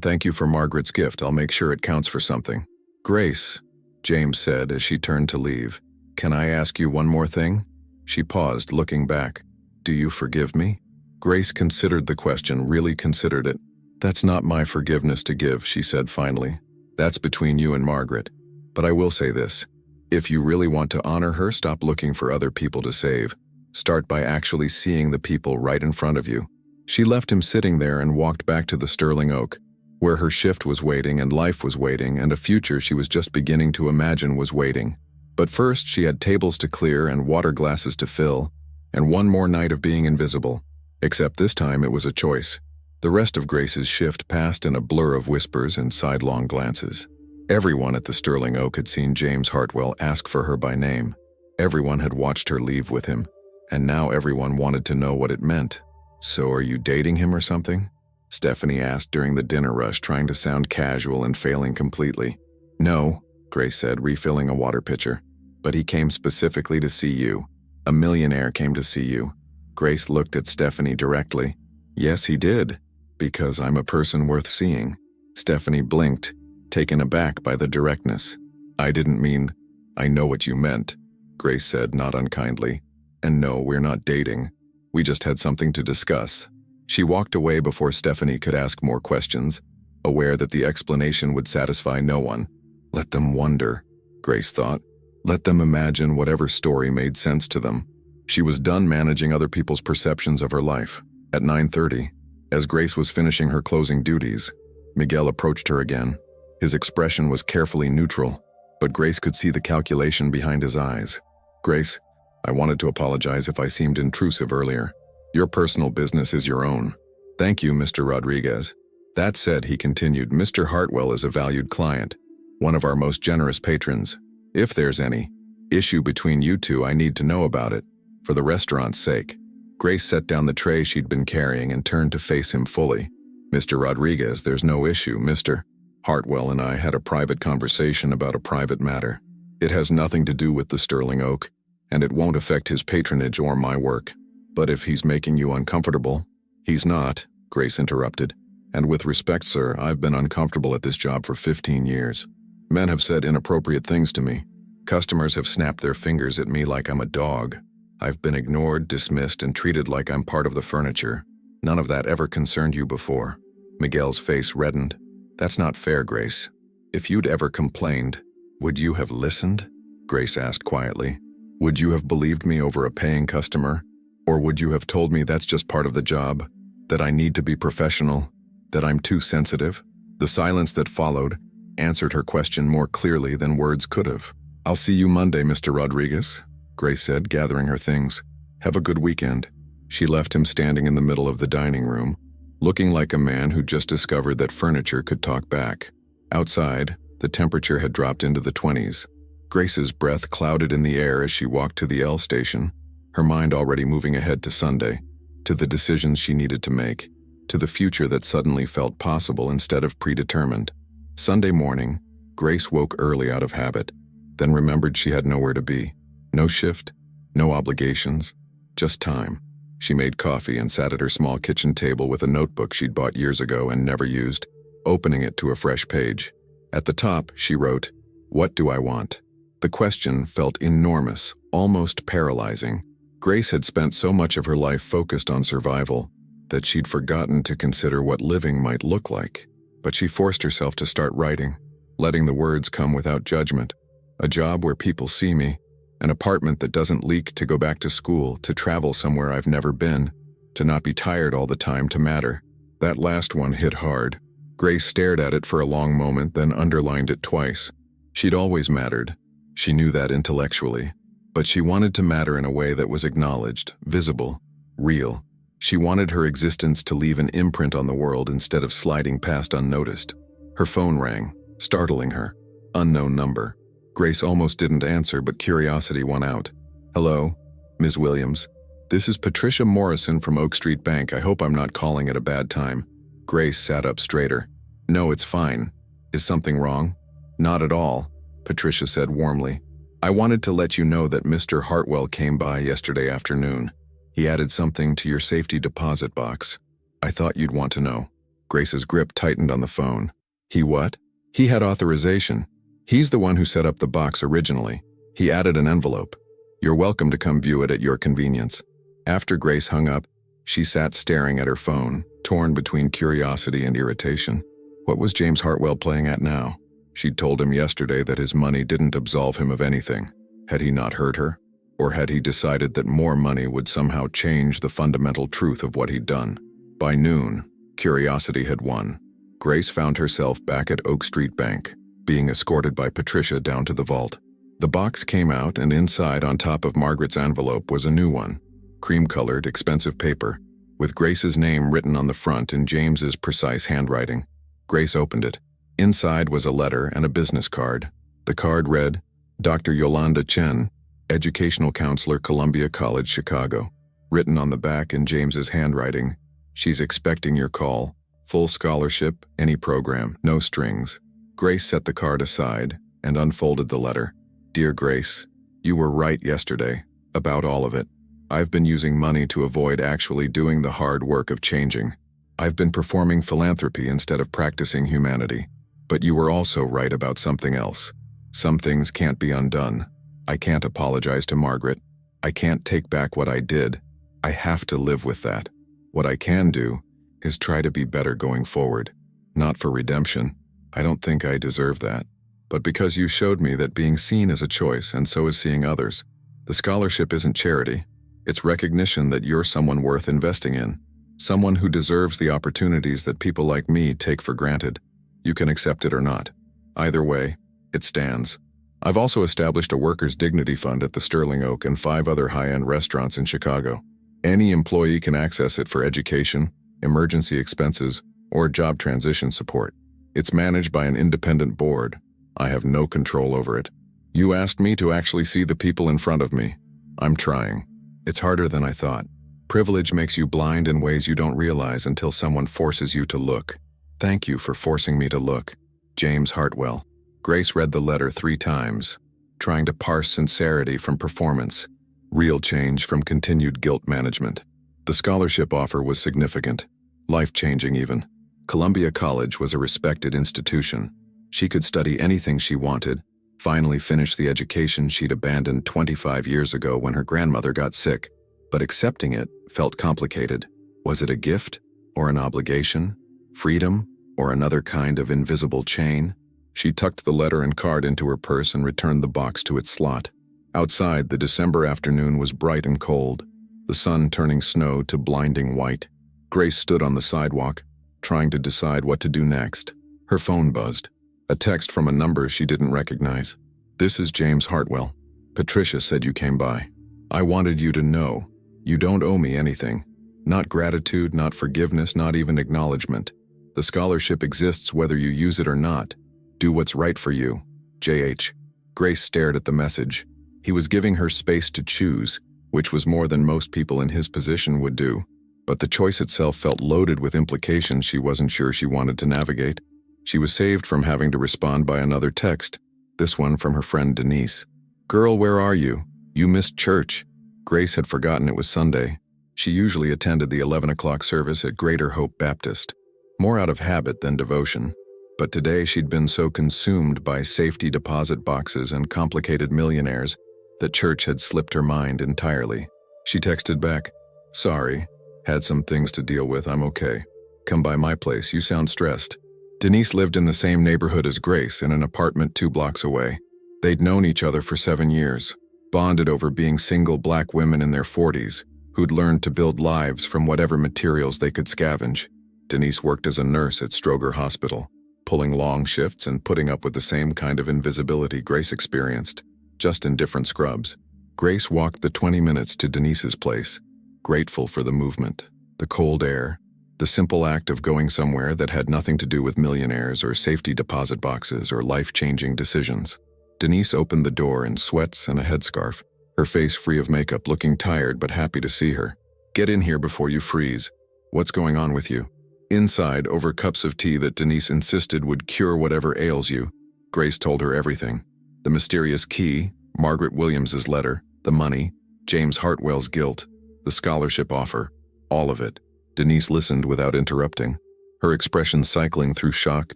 thank you for Margaret's gift. I'll make sure it counts for something. Grace, James said as she turned to leave. Can I ask you one more thing? She paused, looking back. Do you forgive me? Grace considered the question, really considered it. That's not my forgiveness to give, she said finally. That's between you and Margaret. But I will say this. If you really want to honor her, stop looking for other people to save. Start by actually seeing the people right in front of you. She left him sitting there and walked back to the Sterling Oak, where her shift was waiting and life was waiting and a future she was just beginning to imagine was waiting. But first she had tables to clear and water glasses to fill, and one more night of being invisible. Except this time it was a choice. The rest of Grace's shift passed in a blur of whispers and sidelong glances. Everyone at the Sterling Oak had seen James Hartwell ask for her by name. Everyone had watched her leave with him, and now everyone wanted to know what it meant. So are you dating him or something? Stephanie asked during the dinner rush, trying to sound casual and failing completely. No, Grace said, refilling a water pitcher. But he came specifically to see you. A millionaire came to see you. Grace looked at Stephanie directly. Yes, he did. Because I'm a person worth seeing. Stephanie blinked, taken aback by the directness. I didn't mean, I know what you meant, Grace said, not unkindly. And no, we're not dating. We just had something to discuss. She walked away before Stephanie could ask more questions, aware that the explanation would satisfy no one. Let them wonder, Grace thought. Let them imagine whatever story made sense to them. She was done managing other people's perceptions of her life. At 9:30, as Grace was finishing her closing duties, Miguel approached her again. His expression was carefully neutral, but Grace could see the calculation behind his eyes. Grace, I wanted to apologize if I seemed intrusive earlier. Your personal business is your own. Thank you, Mr. Rodriguez. That said, he continued, Mr. Hartwell is a valued client, one of our most generous patrons. If there's any issue between you two, I need to know about it, for the restaurant's sake. Grace set down the tray she'd been carrying and turned to face him fully. Mr. Rodriguez, there's no issue. Mr. Hartwell and I had a private conversation about a private matter. It has nothing to do with the Sterling Oak, and it won't affect his patronage or my work. But if he's making you uncomfortable— He's not, Grace interrupted. And with respect, sir, I've been uncomfortable at this job for 15 years. Men have said inappropriate things to me. Customers have snapped their fingers at me like I'm a dog. I've been ignored, dismissed, and treated like I'm part of the furniture. None of that ever concerned you before. Miguel's face reddened. That's not fair, Grace. If you'd ever complained, would you have listened? Grace asked quietly. Would you have believed me over a paying customer? Or would you have told me that's just part of the job? That I need to be professional? That I'm too sensitive? The silence that followed answered her question more clearly than words could have. I'll see you Monday, Mr. Rodriguez, Grace said, gathering her things. Have a good weekend. She left him standing in the middle of the dining room, looking like a man who just discovered that furniture could talk back. Outside, the temperature had dropped into the 20s. Grace's breath clouded in the air as she walked to the L station, her mind already moving ahead to Sunday, to the decisions she needed to make, to the future that suddenly felt possible instead of predetermined. Sunday morning, Grace woke early out of habit, then remembered she had nowhere to be. No shift, no obligations, just time. She made coffee and sat at her small kitchen table with a notebook she'd bought years ago and never used, opening it to a fresh page. At the top, she wrote, "What do I want?" The question felt enormous, almost paralyzing. Grace had spent so much of her life focused on survival that she'd forgotten to consider what living might look like. But she forced herself to start writing, letting the words come without judgment. A job where people see me, an apartment that doesn't leak, to go back to school, to travel somewhere I've never been, to not be tired all the time, to matter. That last one hit hard. Grace stared at it for a long moment, then underlined it twice. She'd always mattered. She knew that intellectually. But she wanted to matter in a way that was acknowledged, visible, real. She wanted her existence to leave an imprint on the world instead of sliding past unnoticed. Her phone rang, startling her. Unknown number. Grace almost didn't answer, but curiosity won out. Hello, Ms. Williams. This is Patricia Morrison from Oak Street Bank. I hope I'm not calling at a bad time. Grace sat up straighter. No, it's fine. Is something wrong? Not at all, Patricia said warmly. I wanted to let you know that Mr. Hartwell came by yesterday afternoon. He added something to your safety deposit box. I thought you'd want to know. Grace's grip tightened on the phone. He what? He had authorization. He's the one who set up the box originally. He added an envelope. You're welcome to come view it at your convenience. After Grace hung up, she sat staring at her phone, torn between curiosity and irritation. What was James Hartwell playing at now? She'd told him yesterday that his money didn't absolve him of anything. Had he not heard her? Or had he decided that more money would somehow change the fundamental truth of what he'd done? By noon, curiosity had won. Grace found herself back at Oak Street Bank, being escorted by Patricia down to the vault. The box came out, and inside, on top of Margaret's envelope, was a new one. Cream-colored, expensive paper, with Grace's name written on the front in James's precise handwriting. Grace opened it. Inside was a letter and a business card. The card read, Dr. Yolanda Chen, Educational Counselor, Columbia College, Chicago. Written on the back in James's handwriting, she's expecting your call. Full scholarship, any program, no strings. Grace set the card aside and unfolded the letter. Dear Grace, you were right yesterday, about all of it. I've been using money to avoid actually doing the hard work of changing. I've been performing philanthropy instead of practicing humanity. But you were also right about something else. Some things can't be undone. I can't apologize to Margaret. I can't take back what I did. I have to live with that. What I can do is try to be better going forward. Not for redemption. I don't think I deserve that. But because you showed me that being seen is a choice, and so is seeing others. The scholarship isn't charity. It's recognition that you're someone worth investing in. Someone who deserves the opportunities that people like me take for granted. You can accept it or not. Either way, it stands. I've also established a Workers' Dignity Fund at the Sterling Oak and 5 other high-end restaurants in Chicago. Any employee can access it for education, emergency expenses, or job transition support. It's managed by an independent board. I have no control over it. You asked me to actually see the people in front of me. I'm trying. It's harder than I thought. Privilege makes you blind in ways you don't realize until someone forces you to look. Thank you for forcing me to look. James Hartwell. Grace read the letter 3 times, trying to parse sincerity from performance, real change from continued guilt management. The scholarship offer was significant, life-changing even. Columbia College was a respected institution. She could study anything she wanted, finally finish the education she'd abandoned 25 years ago when her grandmother got sick. But accepting it felt complicated. Was it a gift or an obligation? Freedom or another kind of invisible chain? She tucked the letter and card into her purse and returned the box to its slot. Outside, the December afternoon was bright and cold, the sun turning snow to blinding white. Grace stood on the sidewalk, trying to decide what to do next. Her phone buzzed. A text from a number she didn't recognize. This is James Hartwell. Patricia said you came by. I wanted you to know. You don't owe me anything. Not gratitude, not forgiveness, not even acknowledgement. The scholarship exists whether you use it or not. Do what's right for you. J.H. Grace stared at the message. He was giving her space to choose, which was more than most people in his position would do. But the choice itself felt loaded with implications she wasn't sure she wanted to navigate. She was saved from having to respond by another text, this one from her friend Denise. Girl, where are you? You missed church. Grace had forgotten it was Sunday. She usually attended the 11 o'clock service at Greater Hope Baptist, more out of habit than devotion. But today she'd been so consumed by safety deposit boxes and complicated millionaires that church had slipped her mind entirely. She texted back, Sorry, had some things to deal with, I'm okay. Come by my place, you sound stressed. Denise lived in the same neighborhood as Grace in an apartment 2 blocks away. They'd known each other for 7 years, bonded over being single black women in their 40s who'd learned to build lives from whatever materials they could scavenge. Denise worked as a nurse at Stroger Hospital, pulling long shifts and putting up with the same kind of invisibility Grace experienced, just in different scrubs. Grace walked the 20 minutes to Denise's place, grateful for the movement, the cold air, the simple act of going somewhere that had nothing to do with millionaires or safety deposit boxes or life-changing decisions. Denise opened the door in sweats and a headscarf, her face free of makeup, looking tired but happy to see her. Get in here before you freeze. What's going on with you? Inside, over cups of tea that Denise insisted would cure whatever ails you, Grace told her everything. The mysterious key, Margaret Williams's letter, the money, James Hartwell's guilt, the scholarship offer, all of it. Denise listened without interrupting, her expression cycling through shock,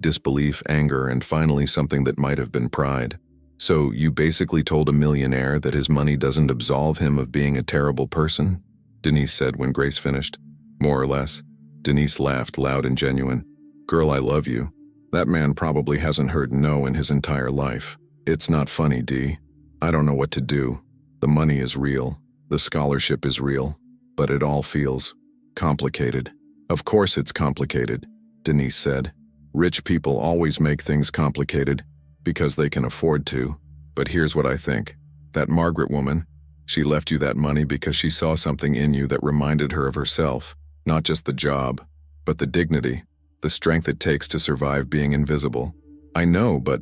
disbelief, anger, and finally something that might have been pride. "So you basically told a millionaire that his money doesn't absolve him of being a terrible person?" Denise said when Grace finished. "More or less." Denise laughed, loud and genuine. "Girl, I love you. That man probably hasn't heard no in his entire life. It's not funny, D. I don't know what to do. The money is real. The scholarship is real. But it all feels complicated." "Of course it's complicated," Denise said. "Rich people always make things complicated because they can afford to. But here's what I think. That Margaret woman, she left you that money because she saw something in you that reminded her of herself, not just the job, but the dignity, the strength it takes to survive being invisible." "I know, but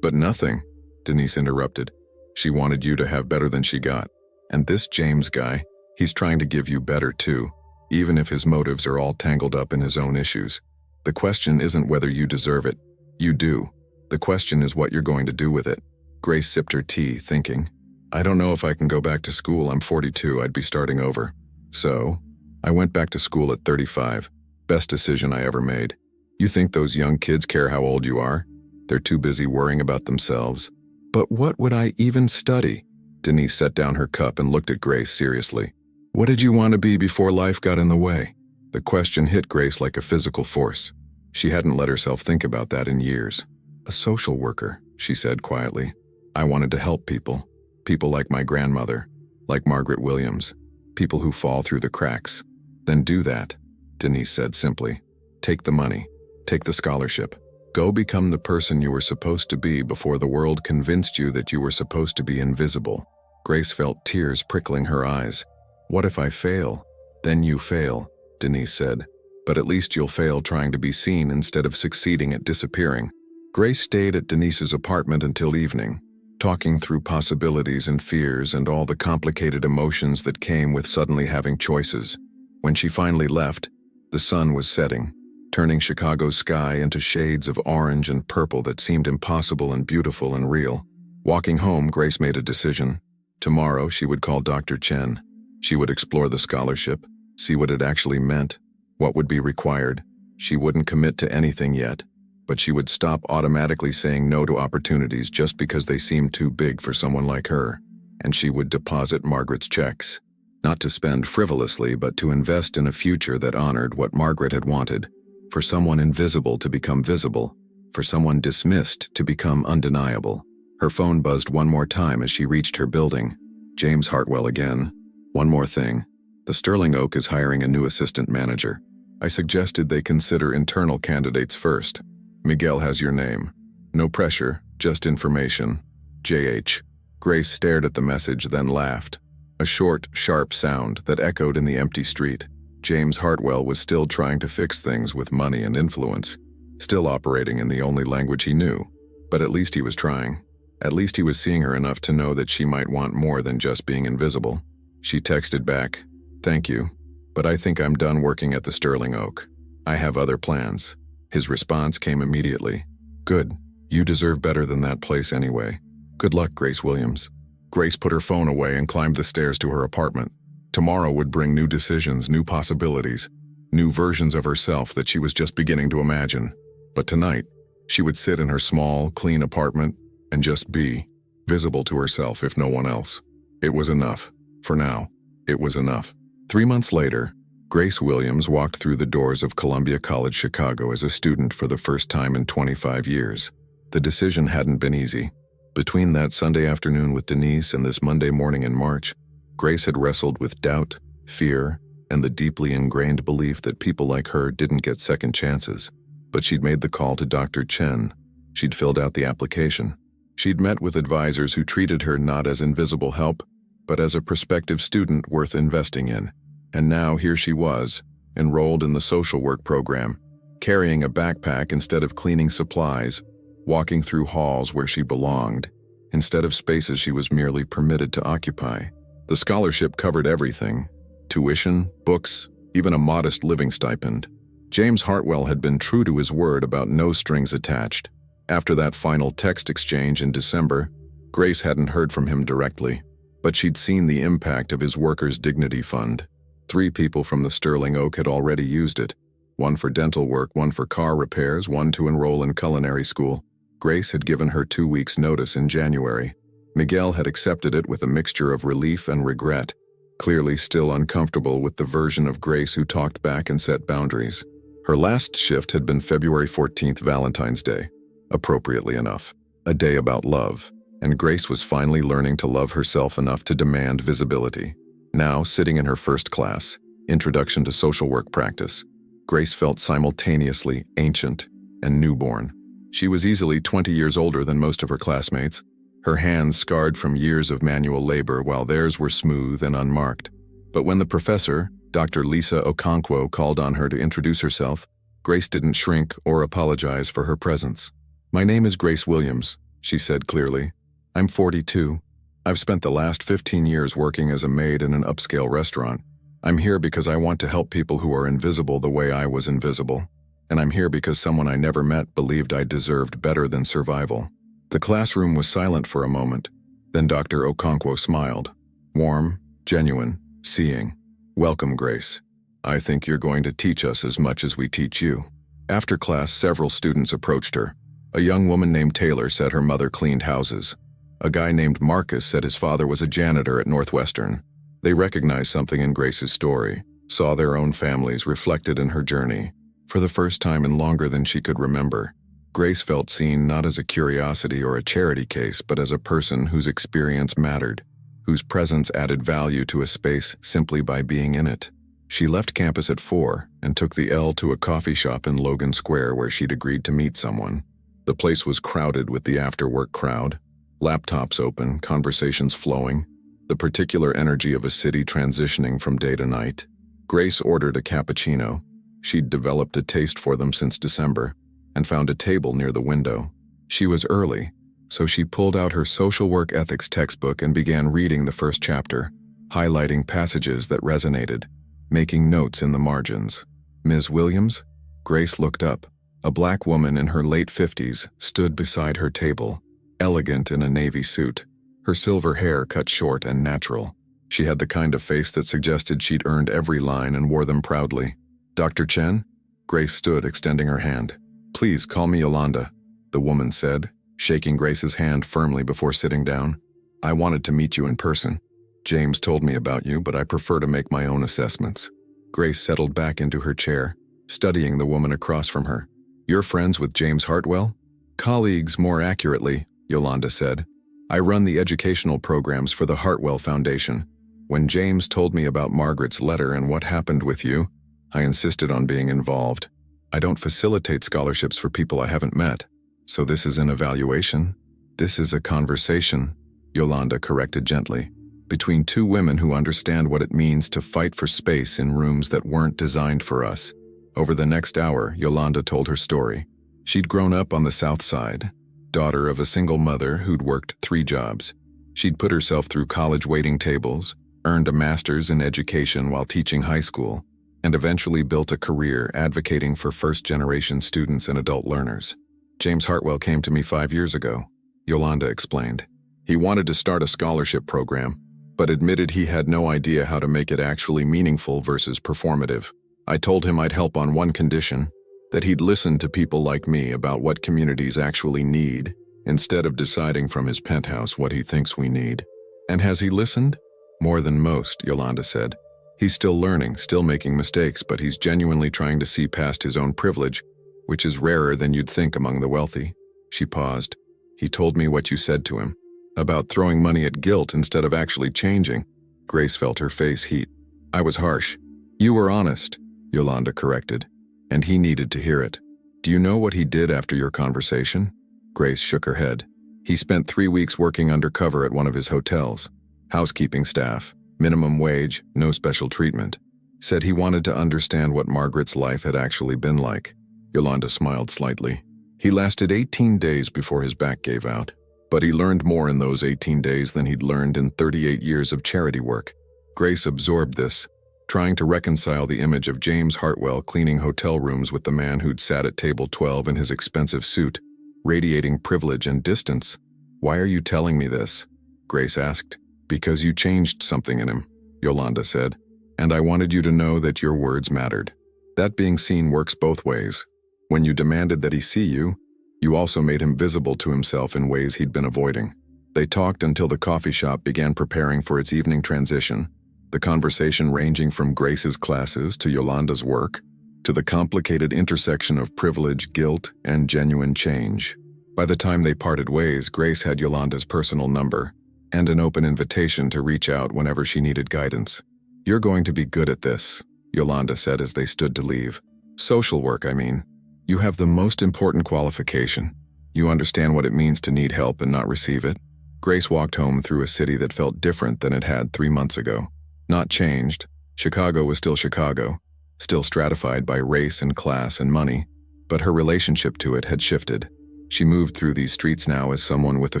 nothing," Denise interrupted. "She wanted you to have better than she got. And this James guy, he's trying to give you better too, even if his motives are all tangled up in his own issues. The question isn't whether you deserve it. You do. The question is what you're going to do with it." Grace sipped her tea, thinking, "I don't know if I can go back to school. I'm 42, I'd be starting over. So, I went back to school at 35. Best decision I ever made. You think those young kids care how old you are? They're too busy worrying about themselves." "But what would I even study?" Denise set down her cup and looked at Grace seriously. "What did you want to be before life got in the way?" The question hit Grace like a physical force. She hadn't let herself think about that in years. "A social worker," she said quietly. "I wanted to help people. People like my grandmother, like Margaret Williams. People who fall through the cracks." "Then do that," Denise said simply. "Take the money. Take the scholarship. Go become the person you were supposed to be before the world convinced you that you were supposed to be invisible." Grace felt tears prickling her eyes. "What if I fail?" "Then you fail," Denise said. "But at least you'll fail trying to be seen instead of succeeding at disappearing." Grace stayed at Denise's apartment until evening, talking through possibilities and fears and all the complicated emotions that came with suddenly having choices. When she finally left, the sun was setting, turning Chicago's sky into shades of orange and purple that seemed impossible and beautiful and real. Walking home, Grace made a decision. Tomorrow, she would call Dr. Chen. She would explore the scholarship, see what it actually meant, what would be required. She wouldn't commit to anything yet, but she would stop automatically saying no to opportunities just because they seemed too big for someone like her. And she would deposit Margaret's checks, not to spend frivolously, but to invest in a future that honored what Margaret had wanted. For someone invisible to become visible, for someone dismissed to become undeniable. Her phone buzzed one more time as she reached her building. James Hartwell again. "One more thing. The Sterling Oak is hiring a new assistant manager. I suggested they consider internal candidates first. Miguel has your name. No pressure, just information. JH." Grace stared at the message, then laughed. A short, sharp sound that echoed in the empty street. James Hartwell was still trying to fix things with money and influence, still operating in the only language he knew. But at least he was trying. At least he was seeing her enough to know that she might want more than just being invisible. She texted back, "Thank you, but I think I'm done working at the Sterling Oak. I have other plans." His response came immediately. "Good. You deserve better than that place anyway. Good luck, Grace Williams." Grace put her phone away and climbed the stairs to her apartment. Tomorrow would bring new decisions, new possibilities, new versions of herself that she was just beginning to imagine. But tonight, she would sit in her small, clean apartment and just be visible to herself if no one else. It was enough. For now, it was enough. 3 months later, Grace Williams walked through the doors of Columbia College Chicago as a student for the first time in 25 years. The decision hadn't been easy. Between that Sunday afternoon with Denise and this Monday morning in March, Grace had wrestled with doubt, fear, and the deeply ingrained belief that people like her didn't get second chances. But she'd made the call to Dr. Chen. She'd filled out the application. She'd met with advisors who treated her not as invisible help, but as a prospective student worth investing in. And now here she was, enrolled in the social work program, carrying a backpack instead of cleaning supplies, walking through halls where she belonged, instead of spaces she was merely permitted to occupy. The scholarship covered everything: tuition, books, even a modest living stipend. James Hartwell had been true to his word about no strings attached. After that final text exchange in December, Grace hadn't heard from him directly, but she'd seen the impact of his Workers' Dignity Fund. 3 people from the Sterling Oak had already used it. One for dental work, one for car repairs, one to enroll in culinary school. Grace had given her 2 weeks' notice in January. Miguel had accepted it with a mixture of relief and regret, clearly still uncomfortable with the version of Grace who talked back and set boundaries. Her last shift had been February 14th, Valentine's Day, appropriately enough, a day about love, and Grace was finally learning to love herself enough to demand visibility. Now, sitting in her first class, Introduction to Social Work Practice, Grace felt simultaneously ancient and newborn. She was easily 20 years older than most of her classmates, her hands scarred from years of manual labor while theirs were smooth and unmarked. But when the professor, Dr. Lisa Okonkwo, called on her to introduce herself, Grace didn't shrink or apologize for her presence. "My name is Grace Williams," she said clearly. "I'm 42. I've spent the last 15 years working as a maid in an upscale restaurant. I'm here because I want to help people who are invisible the way I was invisible. And I'm here because someone I never met believed I deserved better than survival." The classroom was silent for a moment. Then Dr. Okonkwo smiled. Warm, genuine, seeing. "Welcome, Grace. I think you're going to teach us as much as we teach you." After class, several students approached her. A young woman named Taylor said her mother cleaned houses. A guy named Marcus said his father was a janitor at Northwestern. They recognized something in Grace's story, saw their own families reflected in her journey. For the first time in longer than she could remember, Grace felt seen not as a curiosity or a charity case, but as a person whose experience mattered, whose presence added value to a space simply by being in it. She left campus at 4 and took the L to a coffee shop in Logan Square where she'd agreed to meet someone. The place was crowded with the after-work crowd, laptops open, conversations flowing, the particular energy of a city transitioning from day to night. Grace ordered a cappuccino. She'd developed a taste for them since December, and found a table near the window. She was early, so she pulled out her social work ethics textbook and began reading the first chapter, highlighting passages that resonated, making notes in the margins. "Ms. Williams?" Grace looked up. A black woman in her late 50s stood beside her table, elegant in a navy suit, her silver hair cut short and natural. She had the kind of face that suggested she'd earned every line and wore them proudly. "Dr. Chen?" Grace stood, extending her hand. "Please call me Yolanda," the woman said, shaking Grace's hand firmly before sitting down. "I wanted to meet you in person. James told me about you, but I prefer to make my own assessments." Grace settled back into her chair, studying the woman across from her. "You're friends with James Hartwell?" "Colleagues, more accurately," Yolanda said. "I run the educational programs for the Hartwell Foundation. When James told me about Margaret's letter and what happened with you, I insisted on being involved. I don't facilitate scholarships for people I haven't met. So this is an evaluation. This is a conversation," Yolanda corrected gently, "between two women who understand what it means to fight for space in rooms that weren't designed for us." Over the next hour, Yolanda told her story. She'd grown up on the South Side, daughter of a single mother who'd worked 3 jobs. She'd put herself through college waiting tables, earned a master's in education while teaching high school, and eventually built a career advocating for first-generation students and adult learners. "James Hartwell came to me 5 years ago," Yolanda explained. "He wanted to start a scholarship program, but admitted he had no idea how to make it actually meaningful versus performative. I told him I'd help on one condition, that he'd listen to people like me about what communities actually need, instead of deciding from his penthouse what he thinks we need." "And has he listened?" "More than most," Yolanda said. "He's still learning, still making mistakes, but he's genuinely trying to see past his own privilege, which is rarer than you'd think among the wealthy." She paused. "He told me what you said to him, about throwing money at guilt instead of actually changing." Grace felt her face heat. "I was harsh." "You were honest," Yolanda corrected, "and he needed to hear it." "Do you know what he did after your conversation?" Grace shook her head. "He spent 3 weeks working undercover at one of his hotels. Housekeeping staff, minimum wage, no special treatment. Said he wanted to understand what Margaret's life had actually been like." Yolanda smiled slightly. "He lasted 18 days before his back gave out, but he learned more in those 18 days than he'd learned in 38 years of charity work." Grace absorbed this, trying to reconcile the image of James Hartwell cleaning hotel rooms with the man who'd sat at table 12 in his expensive suit, radiating privilege and distance. "Why are you telling me this?" Grace asked. "Because you changed something in him," Yolanda said. And I wanted you to know that your words mattered. That being seen works both ways. When you demanded that he see you, you also made him visible to himself in ways he'd been avoiding. They talked until the coffee shop began preparing for its evening transition, the conversation ranging from Grace's classes to Yolanda's work, to the complicated intersection of privilege, guilt, and genuine change. By the time they parted ways, Grace had Yolanda's personal number and an open invitation to reach out whenever she needed guidance. "You're going to be good at this," Yolanda said as they stood to leave. "Social work, I mean. You have the most important qualification. You understand what it means to need help and not receive it." Grace walked home through a city that felt different than it had 3 months ago. Not changed. Chicago was still Chicago, still stratified by race and class and money, but her relationship to it had shifted. She moved through these streets now as someone with a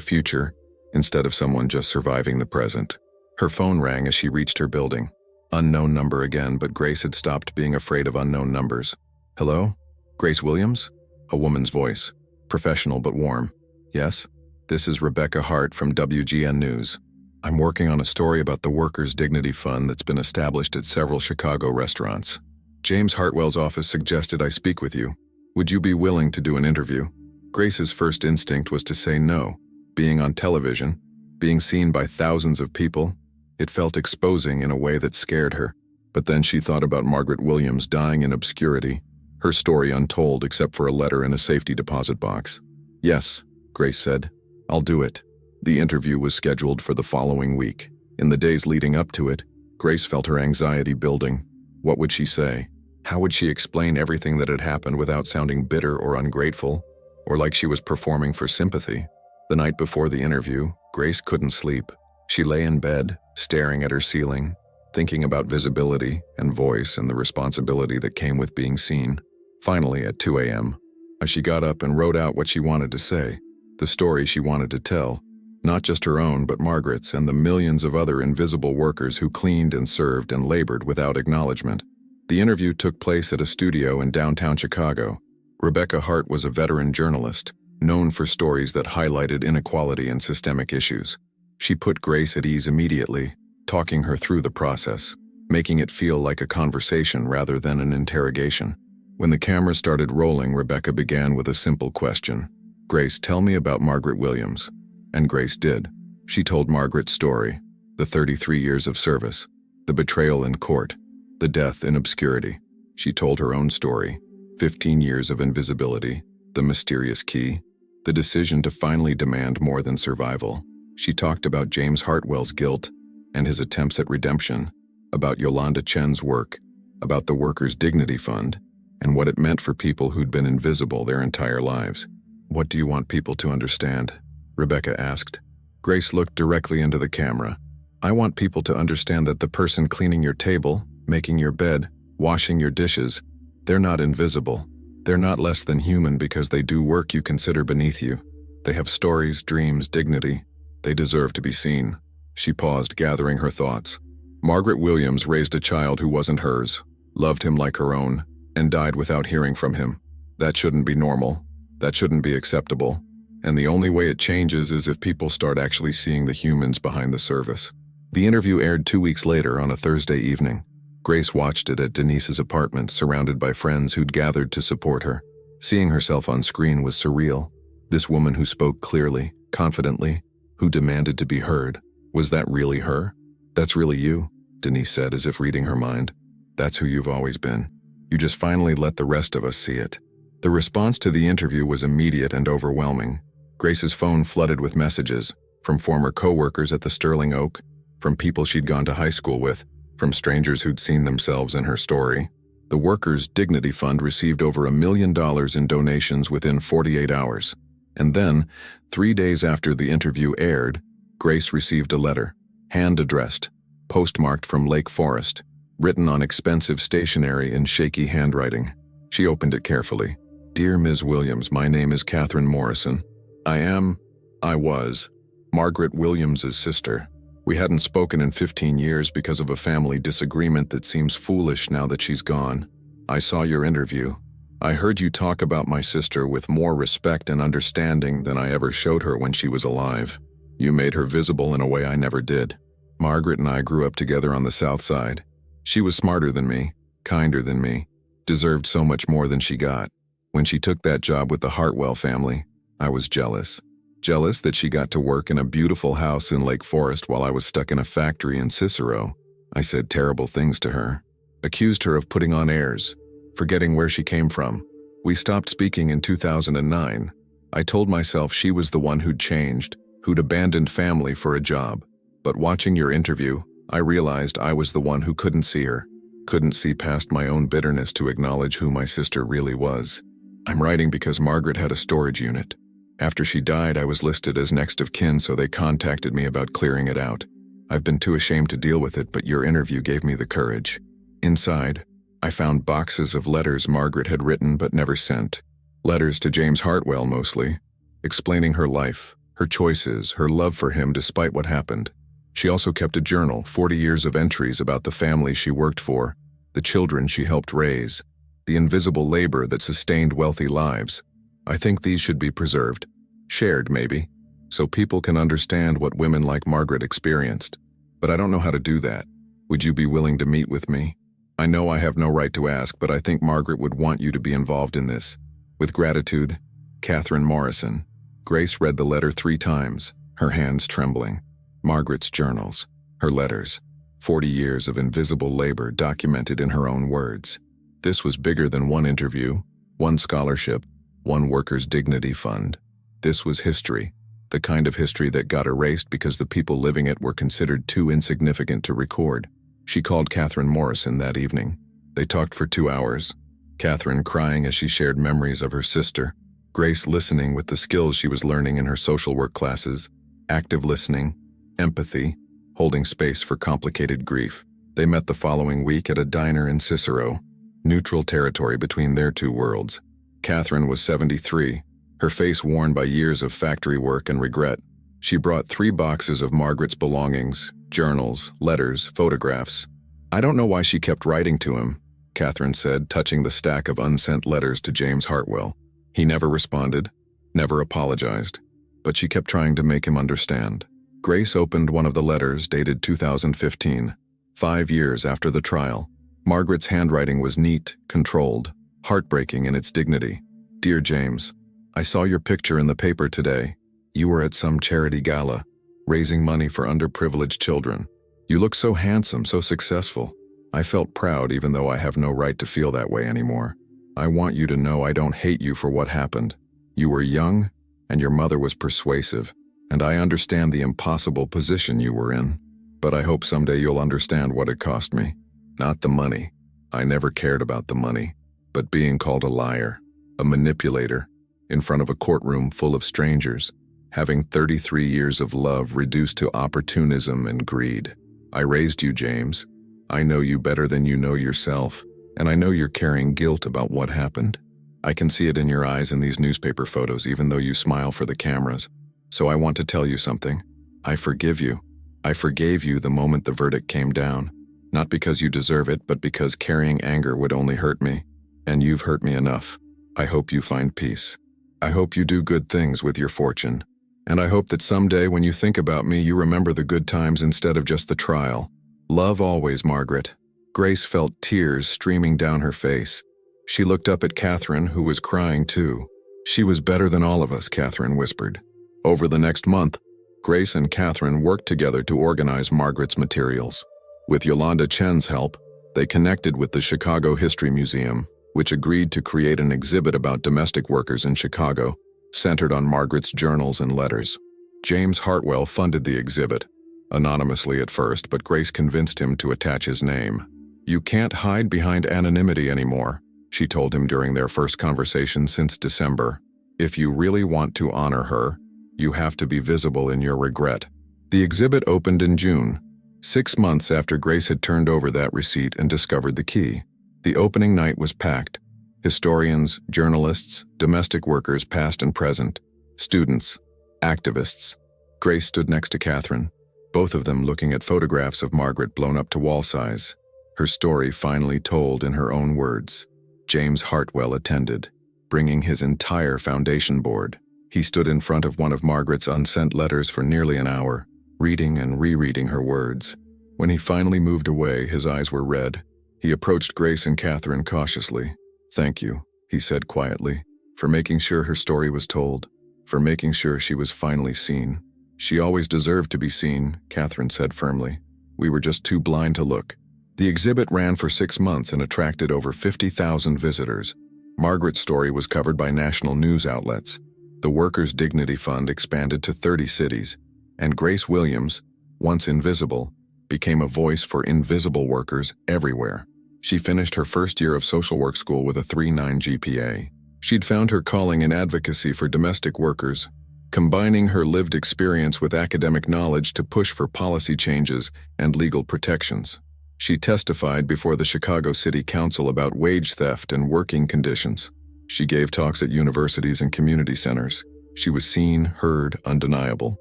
future, instead of someone just surviving the present. Her phone rang as she reached her building. Unknown number again, but Grace had stopped being afraid of unknown numbers. "Hello? Grace Williams?" A woman's voice, professional but warm. "Yes? This is Rebecca Hart from WGN News. I'm working on a story about the Workers' Dignity Fund that's been established at several Chicago restaurants. James Hartwell's office suggested I speak with you. Would you be willing to do an interview?" Grace's first instinct was to say no. Being on television, being seen by thousands of people, it felt exposing in a way that scared her. But then she thought about Margaret Williams dying in obscurity, her story untold except for a letter in a safety deposit box. "Yes," Grace said. "I'll do it." The interview was scheduled for the following week. In the days leading up to it, Grace felt her anxiety building. What would she say? How would she explain everything that had happened without sounding bitter or ungrateful, or like she was performing for sympathy? The night before the interview, Grace couldn't sleep. She lay in bed, staring at her ceiling, thinking about visibility and voice and the responsibility that came with being seen. Finally, at 2 a.m., she got up and wrote out what she wanted to say, the story she wanted to tell, not just her own but Margaret's and the millions of other invisible workers who cleaned and served and labored without acknowledgement. The interview took place at a studio in downtown Chicago. Rebecca Hart was a veteran journalist, known for stories that highlighted inequality and systemic issues. She put Grace at ease immediately, talking her through the process, making it feel like a conversation rather than an interrogation. When the camera started rolling, Rebecca began with a simple question. "Grace, tell me about Margaret Williams." And Grace did. She told Margaret's story, the 33 years of service, the betrayal in court, the death in obscurity. She told her own story, 15 years of invisibility, the mysterious key, the decision to finally demand more than survival. She talked about James Hartwell's guilt and his attempts at redemption, about Yolanda Chen's work, about the Workers' Dignity Fund, and what it meant for people who'd been invisible their entire lives. "What do you want people to understand?" Rebecca asked. Grace looked directly into the camera. "I want people to understand that the person cleaning your table, making your bed, washing your dishes, they're not invisible. They're not less than human because they do work you consider beneath you. They have stories, dreams, dignity. They deserve to be seen." She paused, gathering her thoughts. Margaret Williams raised a child who wasn't hers, loved him like her own, and died without hearing from him. That shouldn't be normal. That shouldn't be acceptable. And the only way it changes is if people start actually seeing the humans behind the service. The interview aired 2 weeks later on a Thursday evening. Grace watched it at Denise's apartment, surrounded by friends who'd gathered to support her. Seeing herself on screen was surreal. This woman who spoke clearly, confidently, who demanded to be heard. Was that really her? "That's really you," Denise said as if reading her mind. "That's who you've always been. You just finally let the rest of us see it." The response to the interview was immediate and overwhelming. Grace's phone flooded with messages, from former co-workers at the Sterling Oak, from people she'd gone to high school with, from strangers who'd seen themselves in her story. The Workers' Dignity Fund received over $1 million in donations within 48 hours. And then, 3 days after the interview aired, Grace received a letter, hand-addressed, postmarked from Lake Forest, written on expensive stationery in shaky handwriting. She opened it carefully. "Dear Ms. Williams, my name is Catherine Morrison. I was, Margaret Williams's sister. We hadn't spoken in 15 years because of a family disagreement that seems foolish now that she's gone. I saw your interview. I heard you talk about my sister with more respect and understanding than I ever showed her when she was alive. You made her visible in a way I never did. Margaret and I grew up together on the South Side. She was smarter than me, kinder than me, deserved so much more than she got. When she took that job with the Hartwell family, I was jealous. Jealous that she got to work in a beautiful house in Lake Forest while I was stuck in a factory in Cicero. I said terrible things to her, accused her of putting on airs, forgetting where she came from. We stopped speaking in 2009. I told myself she was the one who'd changed, who'd abandoned family for a job. But watching your interview, I realized I was the one who couldn't see her, couldn't see past my own bitterness to acknowledge who my sister really was. I'm writing because Margaret had a storage unit. After she died, I was listed as next of kin, so they contacted me about clearing it out. I've been too ashamed to deal with it, but your interview gave me the courage. Inside, I found boxes of letters Margaret had written but never sent. Letters to James Hartwell mostly, explaining her life, her choices, her love for him despite what happened. She also kept a journal, 40 years of entries about the family she worked for, the children she helped raise, the invisible labor that sustained wealthy lives. I think these should be preserved, shared maybe, so people can understand what women like Margaret experienced. But I don't know how to do that. Would you be willing to meet with me? I know I have no right to ask, but I think Margaret would want you to be involved in this. With gratitude, Catherine Morrison. Grace read the letter 3 times, her hands trembling. Margaret's journals, her letters, 40 years of invisible labor documented in her own words. This was bigger than one interview, one scholarship, one worker's dignity fund. This was history, the kind of history that got erased because the people living it were considered too insignificant to record. She called Catherine Morrison that evening. They talked for 2 hours, Catherine crying as she shared memories of her sister, Grace listening with the skills she was learning in her social work classes, active listening, empathy, holding space for complicated grief. They met the following week at a diner in Cicero, neutral territory between their 2 worlds. Catherine was 73, her face worn by years of factory work and regret. She brought 3 boxes of Margaret's belongings, journals, letters, photographs. I don't know why she kept writing to him, Catherine said, touching the stack of unsent letters to James Hartwell. He never responded, never apologized, but she kept trying to make him understand. Grace opened one of the letters dated 2015, 5 years after the trial. Margaret's handwriting was neat, controlled, heartbreaking in its dignity. Dear James, I saw your picture in the paper today. You were at some charity gala, raising money for underprivileged children. You look so handsome, so successful. I felt proud even though I have no right to feel that way anymore. I want you to know I don't hate you for what happened. You were young, and your mother was persuasive, and I understand the impossible position you were in. But I hope someday you'll understand what it cost me. Not the money. I never cared about the money. But being called a liar, a manipulator, in front of a courtroom full of strangers, having 33 years of love reduced to opportunism and greed. I raised you, James. I know you better than you know yourself, and I know you're carrying guilt about what happened. I can see it in your eyes in these newspaper photos, even though you smile for the cameras. So I want to tell you something. I forgive you. I forgave you the moment the verdict came down. Not because you deserve it, but because carrying anger would only hurt me. And you've hurt me enough. I hope you find peace. I hope you do good things with your fortune. And I hope that someday when you think about me, you remember the good times instead of just the trial. Love always, Margaret. Grace felt tears streaming down her face. She looked up at Catherine, who was crying too. She was better than all of us, Catherine whispered. Over the next month, Grace and Catherine worked together to organize Margaret's materials. With Yolanda Chen's help, they connected with the Chicago History Museum, which agreed to create an exhibit about domestic workers in Chicago, centered on Margaret's journals and letters. James Hartwell funded the exhibit, anonymously at first, but Grace convinced him to attach his name. You can't hide behind anonymity anymore, she told him during their first conversation since December. If you really want to honor her, you have to be visible in your regret. The exhibit opened in June, 6 months after Grace had turned over that receipt and discovered the key. The opening night was packed. Historians, journalists, domestic workers past and present, students, activists. Grace stood next to Catherine, both of them looking at photographs of Margaret blown up to wall size. Her story finally told in her own words. James Hartwell attended, bringing his entire foundation board. He stood in front of one of Margaret's unsent letters for nearly an hour, reading and rereading her words. When he finally moved away, his eyes were red. He approached Grace and Catherine cautiously. "Thank you," he said quietly, "for making sure her story was told, for making sure she was finally seen." "She always deserved to be seen," Catherine said firmly. "We were just too blind to look." The exhibit ran for 6 months and attracted over 50,000 visitors. Margaret's story was covered by national news outlets. The Workers' Dignity Fund expanded to 30 cities, and Grace Williams, once invisible, became a voice for invisible workers everywhere. She finished her first year of social work school with a 3.9 GPA. She'd found her calling in advocacy for domestic workers, combining her lived experience with academic knowledge to push for policy changes and legal protections. She testified before the Chicago City Council about wage theft and working conditions. She gave talks at universities and community centers. She was seen, heard, undeniable.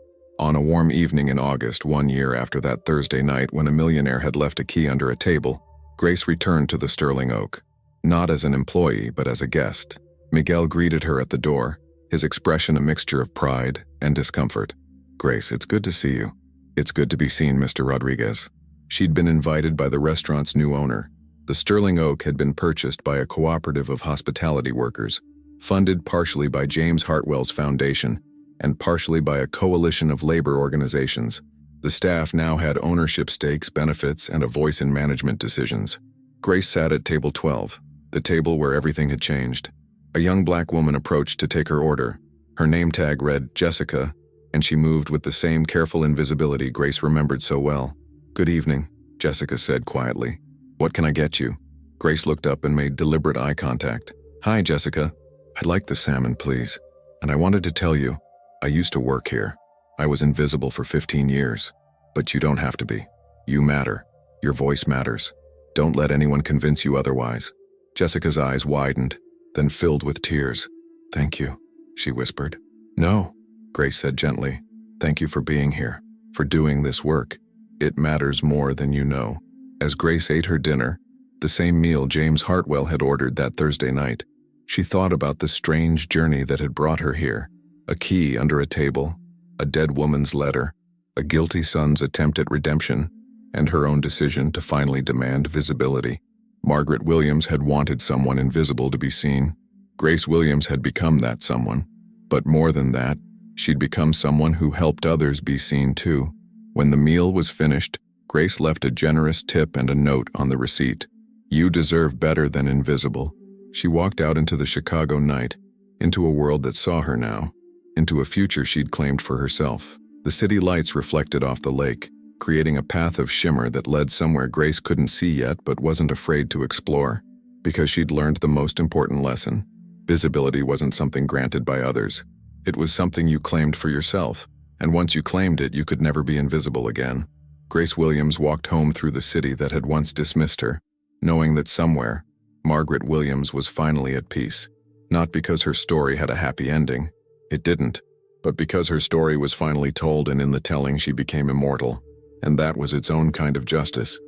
On a warm evening in August, 1 year after that Thursday night when a millionaire had left a key under a table, Grace returned to the Sterling Oak. Not as an employee, but as a guest. Miguel greeted her at the door, his expression a mixture of pride and discomfort. "Grace, it's good to see you." "It's good to be seen, Mr. Rodriguez." She'd been invited by the restaurant's new owner. The Sterling Oak had been purchased by a cooperative of hospitality workers, funded partially by James Hartwell's foundation and partially by a coalition of labor organizations. The staff now had ownership stakes, benefits, and a voice in management decisions. Grace sat at table 12, the table where everything had changed. A young black woman approached to take her order. Her name tag read Jessica, and she moved with the same careful invisibility Grace remembered so well. "Good evening," Jessica said quietly. "What can I get you?" Grace looked up and made deliberate eye contact. "Hi, Jessica. I'd like the salmon, please. And I wanted to tell you, I used to work here. I was invisible for 15 years. But you don't have to be. You matter. Your voice matters. Don't let anyone convince you otherwise." Jessica's eyes widened, then filled with tears. "Thank you," she whispered. "No," Grace said gently. "Thank you for being here, for doing this work. It matters more than you know." As Grace ate her dinner, the same meal James Hartwell had ordered that Thursday night, she thought about the strange journey that had brought her here. A key under a table, a dead woman's letter, a guilty son's attempt at redemption, and her own decision to finally demand visibility. Margaret Williams had wanted someone invisible to be seen. Grace Williams had become that someone. But more than that, she'd become someone who helped others be seen too. When the meal was finished, Grace left a generous tip and a note on the receipt. "You deserve better than invisible." She walked out into the Chicago night, into a world that saw her now, into a future she'd claimed for herself. The city lights reflected off the lake, creating a path of shimmer that led somewhere Grace couldn't see yet but wasn't afraid to explore. Because she'd learned the most important lesson. Visibility wasn't something granted by others. It was something you claimed for yourself, and once you claimed it, you could never be invisible again. Grace Williams walked home through the city that had once dismissed her, knowing that somewhere, Margaret Williams was finally at peace. Not because her story had a happy ending. It didn't. But because her story was finally told, and in the telling she became immortal. And that was its own kind of justice.